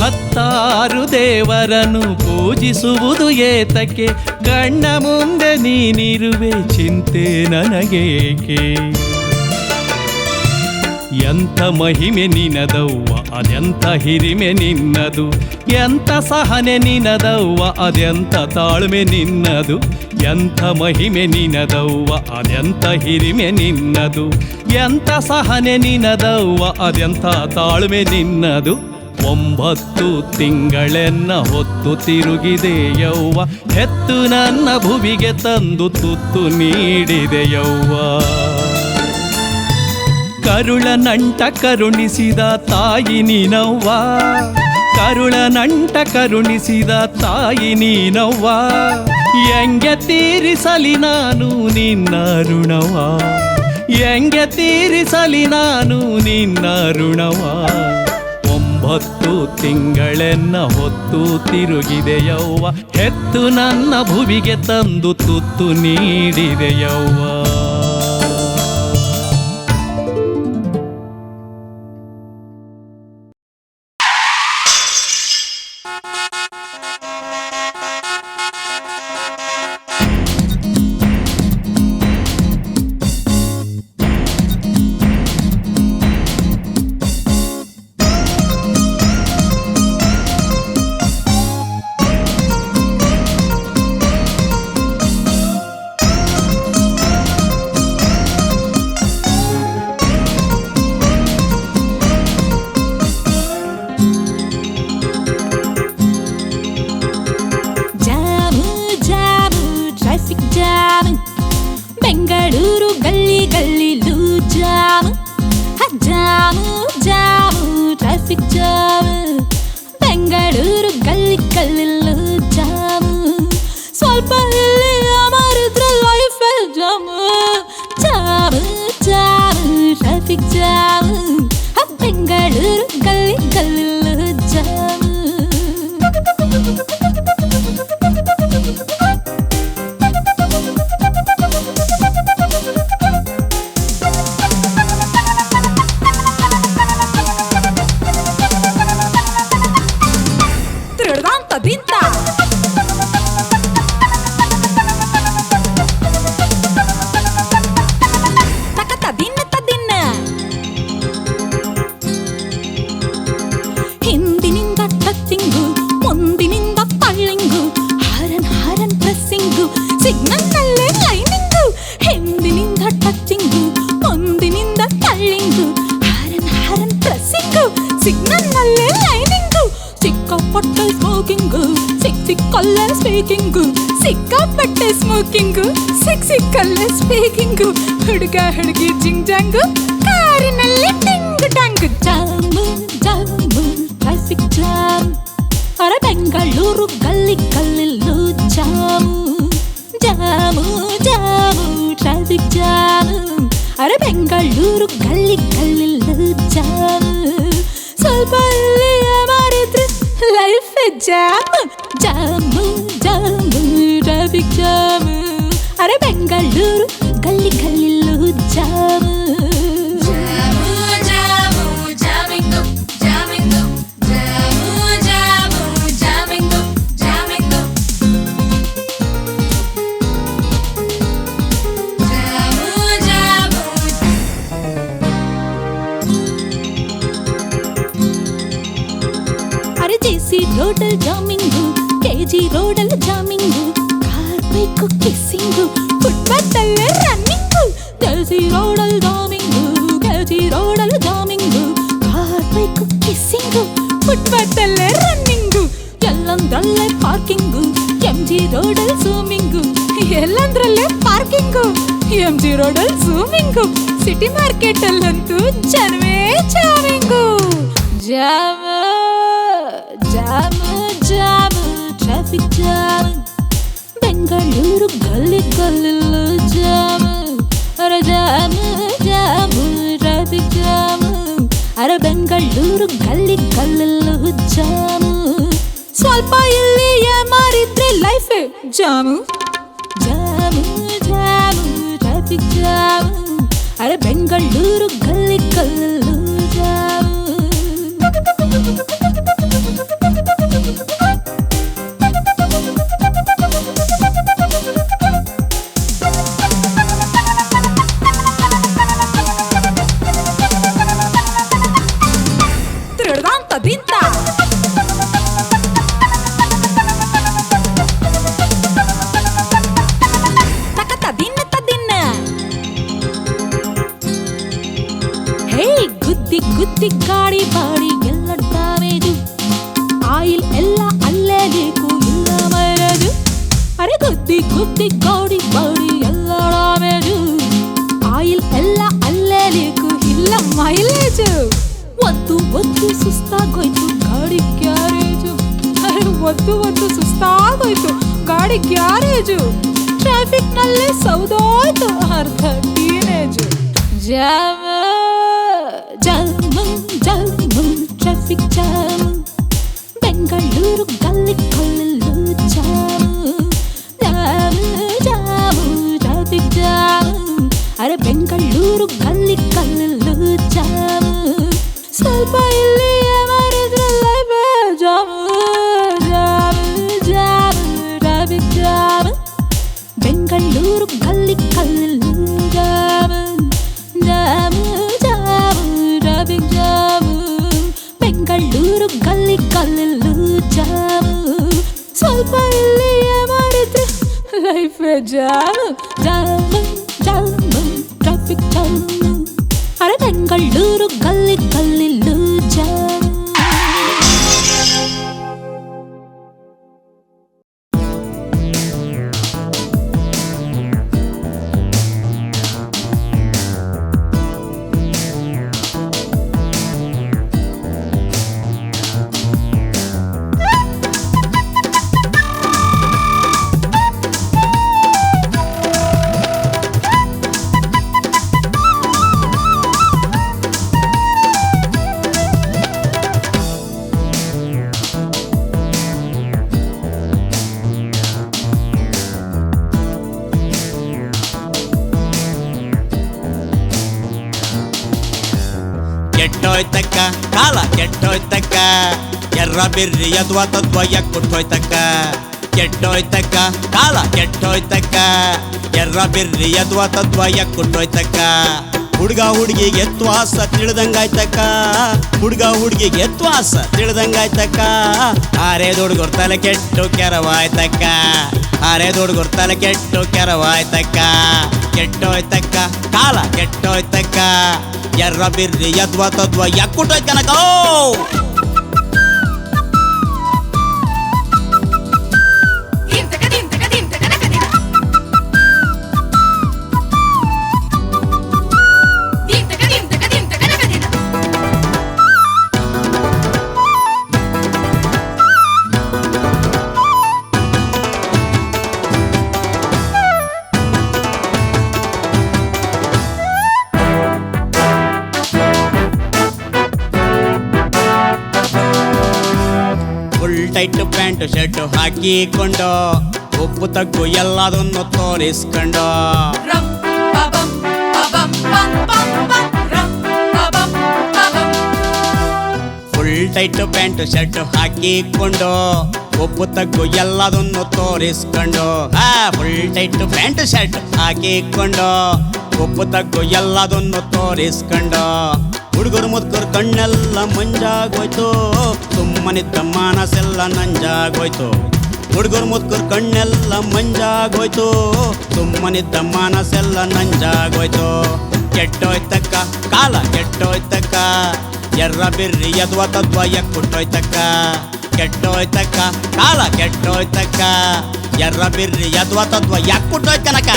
ಹತ್ತಾರು ದೇವರನ್ನು ಪೂಜಿಸುವುದು ಏತಕ್ಕೆ ಕಣ್ಣ ಮುಂದೆ ನೀನಿರುವೆ ಚಿಂತೆ ನನಗೇಕೆ ಎಂಥ ಮಹಿಮೆ ನಿನದವ್ವ ಅದೆಂಥ ಹಿರಿಮೆ ನಿನ್ನದು ಎಂಥ ಸಹನೆ ನಿನದವ್ವ ಅದೆಂಥ ತಾಳ್ಮೆ ನಿನ್ನದು ಎಂಥ ಮಹಿಮೆ ನಿನದವ್ವ ಅದೆಂಥ ಹಿರಿಮೆ ನಿನ್ನದು ಎಂಥ ಸಹನೆ ನಿನದವ್ವ ಅದೆಂಥ ತಾಳ್ಮೆ ನಿನ್ನದು 9 ತಿಂಗಳೆನ್ನ ಹೊತ್ತು ತಿರುಗಿದೆಯವ್ವ ಹೆತ್ತು ನನ್ನ ಭುವಿಗೆ ತಂದು ತುತ್ತು ನೀಡಿದೆಯವ್ವ ಕರುಳ ನಂಟ ಕರುಣಿಸಿದ ತಾಯಿ ನೀನವ್ವ ಕರುಳ ನಂಟ ಕರುಣಿಸಿದ ತಾಯಿ ನೀನವ್ವ ಎಂಗೆ ತೀರಿಸಲಿ ನಾನು ನಿನ್ನ ಋಣವ ಎಂಗೆ ತೀರಿಸಲಿ ನಾನು ನಿನ್ನ ಋಣವ 9 ತಿಂಗಳೆನ್ನ ಹೊತ್ತು ತಿರುಗಿದೆಯವ್ವ ಹೆತ್ತು ನನ್ನ ಭುವಿಗೆ ತಂದು ತುತ್ತು ನೀಡಿದೆಯವ್ವ ಸಿಗ್ನಲ್ ನಲ್ಲೇ ಲೈನಿಂಗು, ಸಿಕ್ಕಾಪಟ್ಟೆ ಸ್ಮೋಕಿಂಗು, ಸಿಕ್ಕಲ್ಲೇ ಸ್ಪೀಕಿಂಗು, ಸಿಕ್ಕಾಪಟ್ಟೆ ಸ್ಮೋಕಿಂಗು, ಸಿಕ್ಕಲ್ಲೇ ಸ್ಪೀಕಿಂಗು, ಹುಡುಗ ಹುಡುಗಿ ಜಿಂಗ್ ಜಾಂಗು, ಕಾರಿನಲ್ಲಿ ಟಿಂಗ್ ಟಾಂಗ್. ಜಾಮು ಜಾಮು ಟ್ರಾಫಿಕ್ ಜಾಮ್, ಅರ ಬೆಂಗಳೂರು ಗಲ್ಲಿ ಗಲ್ಲಿಲ್ಲೂ jam jam jam traffic jam, ಅರ ಬೆಂಗಳೂರು ಗಲ್ಲಿ ಗಲ್ಲಿಲ್ಲೂ ಜಾಮು. ಸ್ವಲ್ಪ ಇಲ್ಲಿಯ ಮಾರಿದ್ರೆ life jam jam jam traffic jam, ಅರ ಬೆಂಗಳೂರು ಗಲ್ಲಿ ಗಲ್ಲಿಲ್ಲೂ ಜಾಮು. ಜೆಸಿ ರೋಡಲ್ ಜಾಮಿಂಗು, ಕೆಜಿ ರೋಡಲ್ jamming, car bike kissing, footpath ಅಲ್ಲೇ ರನ್ನಿಂಗು. ಜೆಸಿ ರೋಡಲ್ ಜಾಮಿಂಗು, ಕೆಜಿ ರೋಡಲ್ jamming, car bike kissing, footpath ಅಲ್ಲೇ ರನ್ನಿಂಗು. ಎಲ್ಲಂದ್ರಲ್ಲೇ ಪಾರ್ಕಿಂಗು, ಎಂಜಿ ರೋಡಲ್ ಝೂಮಿಂಗು, ಎಲ್ಲಂದ್ರಲ್ಲೇ ಪಾರ್ಕಿಂಗು, ಎಂಜಿ ರೋಡಲ್ ಝೂಮಿಂಗು. ಸಿಟಿ ಮಾರ್ಕೆಟ್ ಅಲ್ಲಂತೂ ಜನವೇ jamming. Jam jam jam traffic jam, Bengaluru ಗಲ್ಲಿ ಗಲ್ಲಿಲ್ಲೂ ಜಾಮು, ಅರ ಜಾಮು ಜಾಮು ಟ್ರಾಫಿಕ್ ಜಾಮು, ಅರ ಬೆಂಗಳೂರು ಗಲ್ಲಿ ಗಲ್ಲಿಲ್ಲೂ ಜಾಮು. ಸ್ವಲ್ಪ ಇಲ್ಲಿಯ ಮಾರಿದ್ರೆ life jam jam jam traffic jam, ಅರ ಬೆಂಗಳೂರು ಗಲ್ಲಿ ಗಲ್ಲಿಲ್ಲೂ ಜಾಮು. ಗುದ್ದಿ ಗಾಡಿ ಬಾಡಿ ಎಲ್ಲ ಡ್ಯಾಮೇಜು, ಆಯಿಲ್ ಎಲ್ಲ ಅಲ್ಲೇ ಲೀಕು ಇಲ್ಲ ಮೈಲೇಜು. ಅರೆ ಗುದ್ದಿ ಗುದ್ದಿ ಗಾಡಿ ಬಾಡಿ ಎಲ್ಲ ಡ್ಯಾಮೇಜು, ಆಯಿಲ್ ಎಲ್ಲ ಅಲ್ಲೇ ಲೀಕು ಇಲ್ಲ ಮೈಲೇಜು. ಒದ್ದು ಒದ್ದು ಸುಸ್ತಾಗೋಯ್ತು ಗಾಡಿ ಗ್ಯಾರೇಜು, ಅರೆ ಒದ್ದು ಒದ್ದು ಸುಸ್ತಾಗೋಯ್ತು ಗಾಡಿ ಗ್ಯಾರೇಜು. ಟ್ರಾಫಿಕ್ ನಲ್ಲಿ ಸೌದೋಯ್ತು ಅರ್ಧ teenage. Jam jam jam traffic jam, Bengaluru ಗಲ್ಲಿ ಗಲ್ಲಿಲ್ಲೂ jam jam jam traffic jam, ಅರ ಬೆಂಗಳೂರು ಗಲ್ಲಿ ಗಲ್ಲಿಲ್ಲೂ ಜಾಮು. ಸ್ವಲ್ಪ ಇಲ್ಲಿಯ ಮಾರಿದ್ರೆ life jam jam jam traffic jam, Bengaluru ಗಲ್ಲಿ ಗಲ್ಲಿಲ್ಲೂ jam jam jam traffic jam, Bengaluru ಗಲ್ಲಿ ಗಲ್ಲಿಲ್ಲೂ ಜಾಮು. ಸ್ವಲ್ಪ ಇಲ್ಲಿಯ ಮಾಡಿದ್ರೆ life jam jam jam traffic jam, ಅರ ಬೆಂಗಳೂರು ಗಲ್ಲಿ ಗಲ್ಲಿಲ್ಲೂ ಜಾಮು. ಕೆಟ್ಟೋಯ್ತಕ್ಕ ಕಾಲ ಕೆಟ್ಟೋಯ್ತಕ್ಕ, ಎರ್ರ ಬಿರ್ರಿ ಅದ್ವಾ ತದ್ವಯ ಕೊಟ್ಟೋಯ್ತಕ್ಕ. ಕೆಟ್ಟೋಯ್ತಕ್ಕ ಕಾಲ ಕೆಟ್ಟೋಯ್ತಕ್ಕ, ಎರ್ರ ಬಿರ್ರಿ ಅದ್ವಾ ತದ್ವಯ ಕೊಟ್ಟೋಯ್ತಕ್ಕ. ಹುಡುಗ ಹುಡುಗಿಗೆ ಎತ್ವಾಸ ತಿಳಿದಂಗಾಯ್ತಕ್ಕ ಹುಡುಗ ಹುಡುಗಿಗೆ ಎತ್ವಾಸ ತಿಳಿದಂಗಾಯ್ತಕ್ಕ ಆರೆ ಹುಡುಗರು ತಲೆ ಕೆಟ್ಟು ಕೆರವಾಯ್ತಕ್ಕ ಆರೆ ಹುಡುಗರು ತಲೆ ಕೆಟ್ಟು ಕೆರವಾಯ್ತಕ್ಕ ಕೆಟ್ಟೋಯ್ತಕ್ಕ ಕಾಲ ಕೆಟ್ಟೋಯ್ತಕ್ಕ ಎರ್ರ ಬಿರ್ರಿ ಯದ್ವ ತದ್ವ ಯಾಕುಟ್ಟೋಯ್ತನಕ ಫುಲ್ ಟೈಟ್ ಪ್ಯಾಂಟು ಶರ್ಟು ಹಾಕಿಕೊಂಡು ಉಪ್ಪು ತಗ್ಗು ಎಲ್ಲದನ್ನು ತೋರಿಸ್ಕೊಂಡು ಫುಲ್ ಟೈಟ್ ಪ್ಯಾಂಟು ಶರ್ಟು ಹಾಕಿಕೊಂಡು ಉಪ್ಪು ತಗ್ಗು ಎಲ್ಲದನ್ನು ತೋರಿಸ್ಕೊಂಡು ಫುಲ್ ಟೈಟ್ ಪ್ಯಾಂಟು ಶರ್ಟ್ ಹಾಕಿಕೊಂಡು ಉಪ್ಪು ತಗ್ಗು ಎಲ್ಲದನ್ನು ತೋರಿಸ್ಕೊಂಡು ಹುಡುಗರು ಮುದುಕರು ಕಣ್ಣೆಲ್ಲ ಮಂಜಾಗೋಯ್ತು ಸುಮ್ಮನಿದ್ದ ಮಾನಸೆಲ್ಲ ನಂಜಾಗೋಯ್ತು ಹುಡುಗರು ಮುದುಕರು ಕಣ್ಣೆಲ್ಲ ಮಂಜಾಗೋಯ್ತು ಸುಮ್ಮನಿದ್ದ ಮಾನಸೆಲ್ಲ ನಂಜಾಗೋಯ್ತು ಕೆಟ್ಟೋಯ್ತಕ್ಕ ಕಾಲ ಕೆಟ್ಟೋಯ್ತಕ್ಕ ಎರ್ರ ಬಿರ್ರಿ ಯದ್ವ ತದ್ವ ಎಕ್ಕುಟ್ಟೋಯ್ತಕ್ಕ ಕೆಟ್ಟೋಯ್ತಕ್ಕ ಕಾಲ ಕೆಟ್ಟೋಯ್ತಕ್ಕ ಎರ್ರ ಬಿರ್ರಿ ಯದ್ವ ತದ್ವ ಯಾಕುಟ್ಟೋಯ್ತನಕ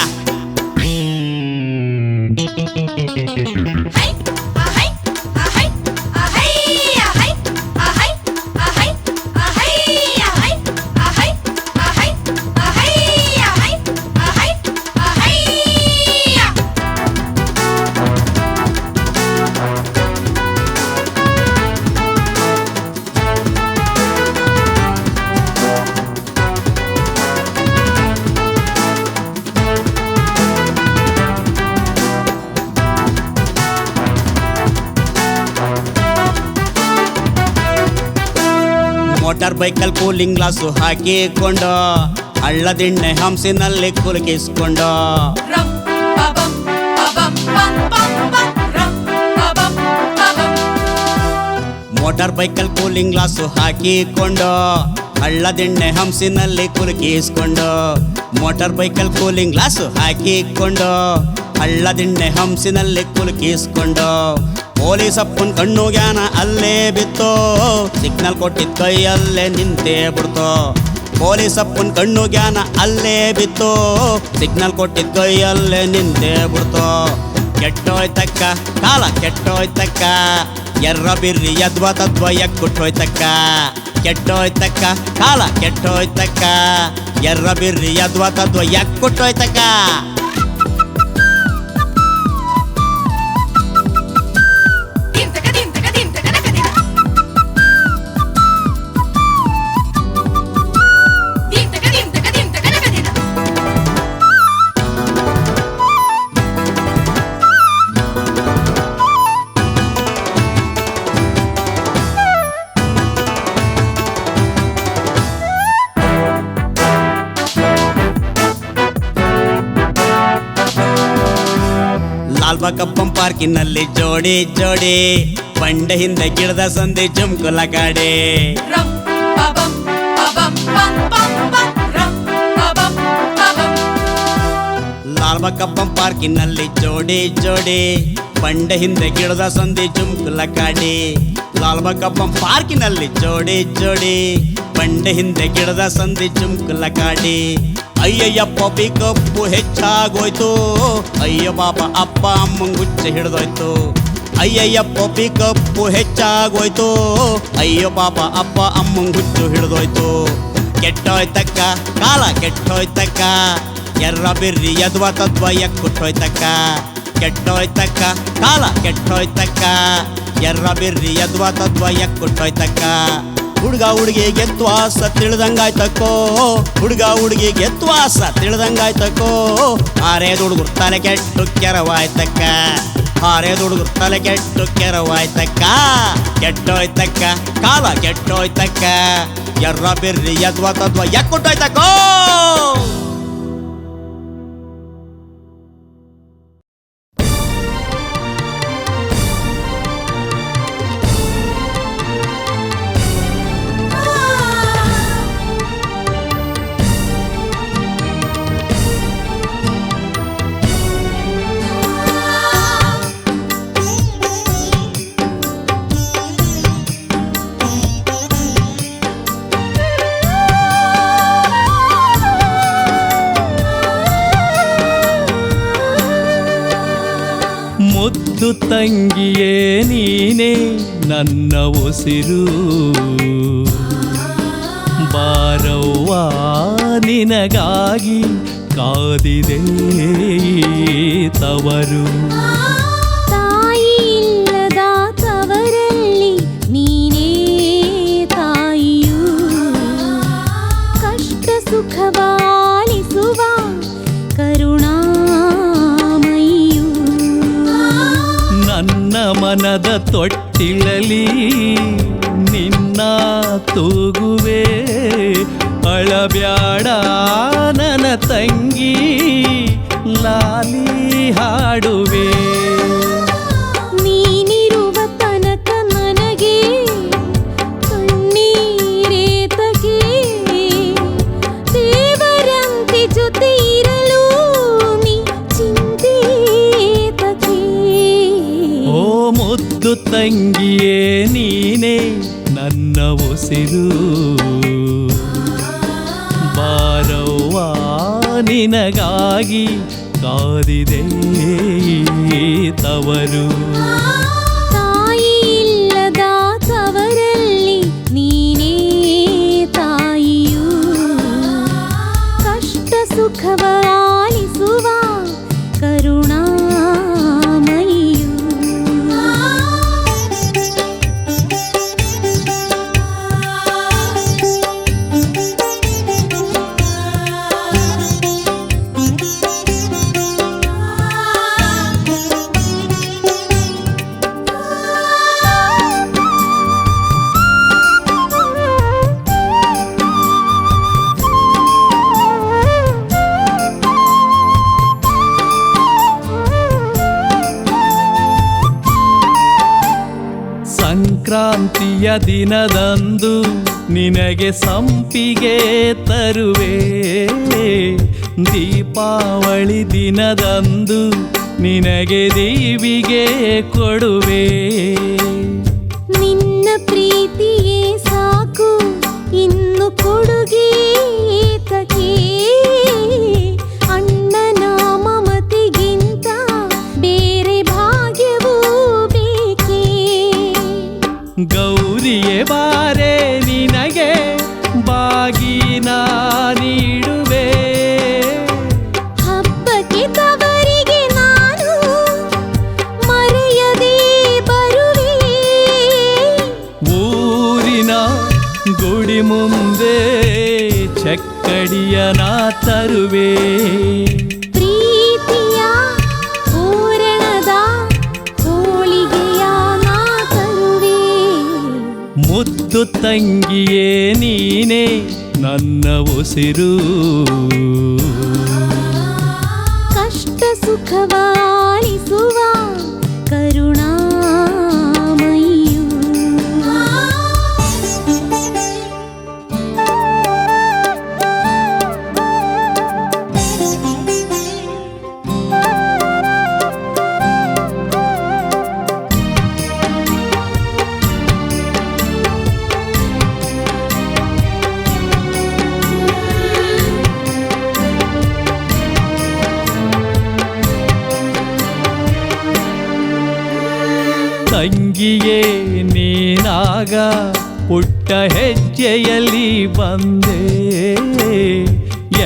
ಮೋಟಾರ್ ಬೈಕಲ್ ಕೂಲಿಂಗ್ ಗ್ಲಾಸು ಹಾಕಿಕೊಂಡು ಹಳ್ಳದಿಣ್ಣೆ ಹಂಸಿನಲ್ಲಿ ಕುಲುಕಿಸ್ಕೊಂಡು ಮೋಟಾರ್ ಬೈಕಲ್ ಕೂಲಿಂಗ್ ಗ್ಲಾಸು ಹಾಕಿಕೊಂಡು ಹಳ್ಳದಿಣ್ಣೆ ಹಂಸಿನಲ್ಲಿ ಕುಲುಕಿಸ್ಕೊಂಡು ಮೋಟಾರ್ ಬೈಕಲ್ ಕೂಲಿಂಗ್ ಗ್ಲಾಸು ಹಾಕಿಕೊಂಡು ಹಳ್ಳದಿಣ್ಣೆ ಹಂಸಿನಲ್ಲಿ ಕುಲುಕಿಸ್ಕೊಂಡು ಪೊಲೀಸಪ್ಪನ ಕಣ್ಣು ಜ್ಞಾನ ಅಲ್ಲೇ ಬಿತ್ತೋ ಸಿಗ್ನಲ್ ಕೊಟ್ಟಿದ್ದ ಕೈಯಲ್ಲೇ ನಿಂತೇ ಬಿಡ್ತೋ ಪೊಲೀಸಪ್ಪನ ಕಣ್ಣು ಜ್ಞಾನ ಅಲ್ಲೇ ಬಿತ್ತೋ ಸಿಗ್ನಲ್ ಕೊಟ್ಟಿದ್ದ ಕೈಯಲ್ಲೇ ನಿಂತೇ ಬಿಡ್ತೋ ಕೆಟ್ಟೋಯ್ತಕ್ಕ ಕಾಲ ಕೆಟ್ಟೋಯ್ತಕ್ಕ ಎರ್ರ ಬಿರ್ರಿ ಯದ್ವ ತದ್ವ ಎಕ್ಕುಟ್ಟೋಯ್ತಕ್ಕ ಕೆಟ್ಟೋಯ್ತಕ್ಕ ಕಾಲ ಕೆಟ್ಟೋಯ್ತಕ್ಕ ಎರ್ರ ಬಿರ್ರಿ ಯದ್ವ ತದ್ವ ಎಕ್ಕುಟ್ಟೋಯ್ತಕ್ಕ ಲಾಲ್ಬಾಗಪ್ಪಂ ಪಾರ್ಕಿನಲ್ಲಿ ಜೋಡಿ ಜೋಡಿ ಬಂಡೆ ಹಿಂದೆ ಗಿಡದ ಸಂದೆ ಜುಮ್ಕುಲ ಗಾಡಿ ಲಾಲ್ಬಾಗಪ್ಪಂ ಪಾರ್ಕಿನಲ್ಲಿ ಜೋಡಿ ಜೋಡಿ ಬಂಡೆ ಹಿಂದೆ ಗಿಡದ ಸಂದೆ ಜುಮ್ಕುಲ ಗಾಡಿ ಲಾಲ್ಬಾಗಪ್ಪಂ ಪಾರ್ಕಿನಲ್ಲಿ ಜೋಡಿ ಜೋಡಿ ಬಂಡೆ ಹಿಂದೆ ಗಿಡದ ಸಂದೆ ಜುಮ್ಕುಲ ಗಾಡಿ ಅಯ್ಯಯ್ಯಪ್ಪ ಪಿಕಪ್ಪು ಹೆಚ್ಚಾಗೋಯ್ತು ಅಯ್ಯ ಬಾಬಾ ಅಪ್ಪ ಅಮ್ಮಂಗುಚ್ಚ ಹಿಡ್ದೋಯ್ತು ಅಯ್ಯಯ್ಯಪ್ಪ ಪಿಕಪ್ಪು ಹೆಚ್ಚಾಗೋಯ್ತು ಅಯ್ಯ ಬಾಬಾ ಅಪ್ಪ ಅಮ್ಮಂಗುಚ್ಚು ಹಿಡ್ದೋಯ್ತು ಕೆಟ್ಟೋಯ್ತಕ್ಕ ಕಾಲ ಕೆಟ್ಟೋಯ್ತಕ್ಕ ಎರ್ರ ಬಿರ್ರಿ ಯದ್ವ ತದ್ವ ಎಕ್ಕುಟ್ಟೋಯ್ತಕ್ಕ ಕೆಟ್ಟೋಯ್ತಕ್ಕ ಕಾಲ ಕೆಟ್ಟೋಯ್ತಕ್ಕ ಎರ್ರ ಬಿರ್ರಿ ಯದ್ವ ತದ್ವ ಎಕ್ಕುಟ್ಟೋಯ್ತಕ್ಕ ಹುಡುಗ ಹುಡುಗಿ ಗೆತ್ವಾಸ ತಿಳಿದಂಗಾಯ್ತಕ್ಕೋ ಹುಡುಗ ಹುಡುಗಿ ಗೆತ್ವಾಸ ತಿಳಿದಂಗಾಯ್ತಕ್ಕೋ ಆರೇ ಹುಡುಗರು ತಲೆ ಕೆಟ್ಟು ಕೆರವಾಯ್ತಕ್ಕ ಆರೇ ಹುಡುಗರು ತಲೆ ಕೆಟ್ಟು ಕೆರವಾಯ್ತಕ್ಕ ಕೆಟ್ಟೋಯ್ತಕ್ಕ ಕಾಲ ಕೆಟ್ಟೋಯ್ತಕ್ಕ ಎರ್ರ ಬಿರ್ರಿ ಯದ್ವ ತದ್ವ ಎಕ್ಕುಟ್ಟೋಯ್ತಕ್ಕೋ ಮುದ್ದು ತಂಗಿಯೇ ನೀನೇ ನನ್ನ ಉಸಿರು ಬಾರವ್ವ ನಿನಗಾಗಿ ಕಾದಿದೆ ತವರು ತಾಯಿ ಇಲ್ಲದ ತವರಲ್ಲಿ ನೀನೇ ತಾಯಿಯು ಕಷ್ಟ ಸುಖವಾಲಿಸುವ ಕರುಣಾಮಯಿಯು ನನ್ನ ಮನದ ತೊಟ್ಟಿಲಲಿ ನಿನ್ನ ತೂಗುವೆ ಅಳಬ್ಯಾಡ ನನ್ನ ತಂಗಿ ಲಾಲಿ ಹಾಡುವೆ ನೀನಿರುವ ತನಕ ನನಗೆ ಕಣ್ಣೀರೇತಗೆ ದೇವರಂತೆ ಜೊತೆ ಇರಲು ನೀ ಚಿಂತೇತಗೆ ಓ ಮುದ್ದು ತಂಗಿಯೇ ನೀನೇ ನನ್ನ ಉಸಿರು ಬಾರವ್ವ ನಿನಗಾಗಿ ಕಾದಿದೆ ತವರು ತಾಯಿ ಇಲ್ಲದ ತವರಲ್ಲಿ ನೀನೇ ತಾಯಿಯು ಕಷ್ಟ ಸುಖವಾಲಿಸುವ ಕರುಣಾಮಯಿಯು ಸಂಕ್ರಾಂತಿಯ ದಿನದಂದು ನಿನಗೆ ಸಂಪಿಗೆ ತರುವೆ ದೀಪಾವಳಿ ದಿನದಂದು ನಿನಗೆ ದೇವಿಗೆ ಕೊಡುವೆ ನಿನ್ನ ಪ್ರೀತಿಯೇ ಸಾಕು ಇನ್ನು ಕೊಡುಗೆ ಏತಕ್ಕೆ ಅಣ್ಣನ ಮಮತೆಗಿಂತ ಬೇರೆ ಭಾಗ್ಯವೂ ಬೇಕೇ ಗೌರಿಯೇ ಬಾರೆ ನಿನಗೆ ಬಾಗಿನ ನೀಡುವೆ ಹಬ್ಬಕ್ಕೆ ತವರಿಗೆ ನಾನು ಮರೆಯದೆ ಬರುವೆ ಊರಿನ ಗುಡಿ ಮುಂದೆ ಚಕ್ಕಡಿಯ ನಾ ತರುವೆ ಪ್ರೀತಿಯ ಪೂರಣದ ಹೋಳಿಗೆಯ ನಾ ತರುವೆ ಮುದ್ದು ತಂಗಿಯೇ ನೀನೇ ನನ್ನ ಉಸಿರು ಕಷ್ಟ ಸುಖವಾಲಿಸುವ ಕರುಣಾಮಯಿಯು ತಂಗಿಯೇ ನೀನಾಗ ಪುಟ್ಟ ಹೆಜ್ಜೆಯಲ್ಲಿ ಬಂದೆ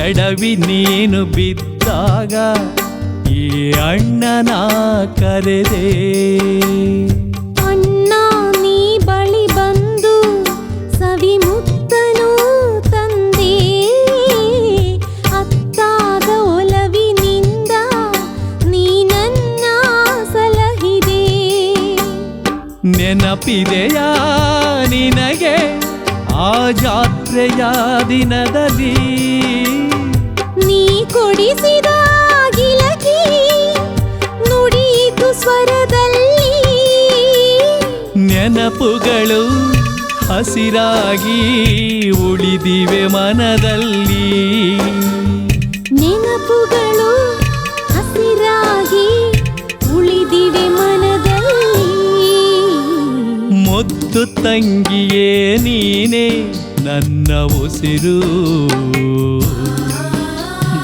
ಎಡವಿ ನೀನು ಬಿದ್ದಾಗ ಈ ಅಣ್ಣನ ಕರೆದೆ ಅಣ್ಣ ನೀ ಬಳಿ ಬಂದು ಸವಿ ಮುತ್ತನು ತಂದೆ ಅತ್ತಾದ ಒಲವಿನಿಂದ ನೀ ನನ್ನ ಸಲಹಿದೆ ನೆನಪಿದೆಯಾ ನಿನಗೆ ಆ ಜಾತ್ರೆಯ ದಿನದಲ್ಲಿ ನೀ ಕೊಡಿಸಿದ ಗಿಲಕಿ ನುಡಿಯಿತು ಸ್ವರದಲ್ಲಿ ನೆನಪುಗಳು ಹಸಿರಾಗಿ ಉಳಿದಿವೆ ಮನದಲ್ಲಿ ನೆನಪುಗಳು ಹಸಿರಾಗಿ ಉಳಿದಿವೆ ಮನದಲ್ಲಿ ಮುದ್ದು ತಂಗಿಯೇ ನೀನೇ ನನ್ನ ಉಸಿರು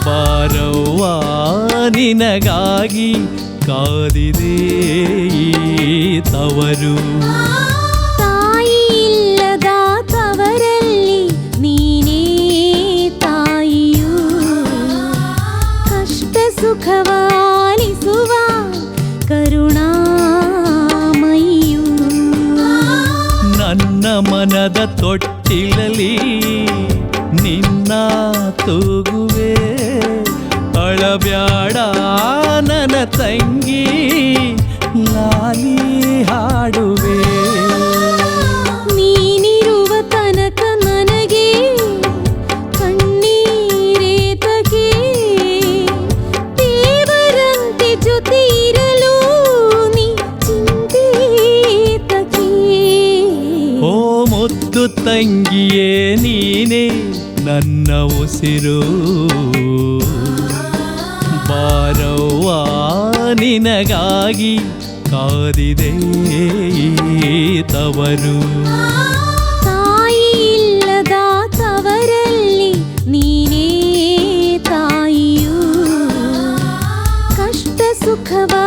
ಬಾರವ್ವ ನಿನಗಾಗಿ ಕಾದಿದೆ ಈ ತವರು. ತಾಯಿ ಇಲ್ಲದ ತವರಲ್ಲಿ ನೀನೇ ತಾಯಿಯು, ಕಷ್ಟ ಸುಖವಾಲಿಸುವ ಕರುಣಾಮಯಿಯು. ನನ್ನ ಮನದ ತೊಟ್ಟಿಲಲಿ ನಿನ್ನ ತೂಗುವೆ, ಅಳಬ್ಯಾಡ ನನ್ನ ತಂಗಿ ಲಾಲಿ ಹಾಡುವೆ. ನೀನಿರುವ ತನಕ ನನಗೆ ಕಣ್ಣೀರೇತಕೆ, ದೇವರಂತೆ ಜೊತೆ ಇರಲು ನೀ ಚಿಂತೇತಕೆ. ಓ ಮುದ್ದು ತಂಗಿಯೇ ನೀನೇ ನನ್ನ ಉಸಿರು, ಬಾರವ್ವ ನಿನಗಾಗಿ ಕಾದಿದೆ ಈ ತವರು. ತಾಯಿ ಇಲ್ಲದ ತವರಲ್ಲಿ ನೀನೇ ತಾಯಿಯು, ಕಷ್ಟ ಸುಖವಾ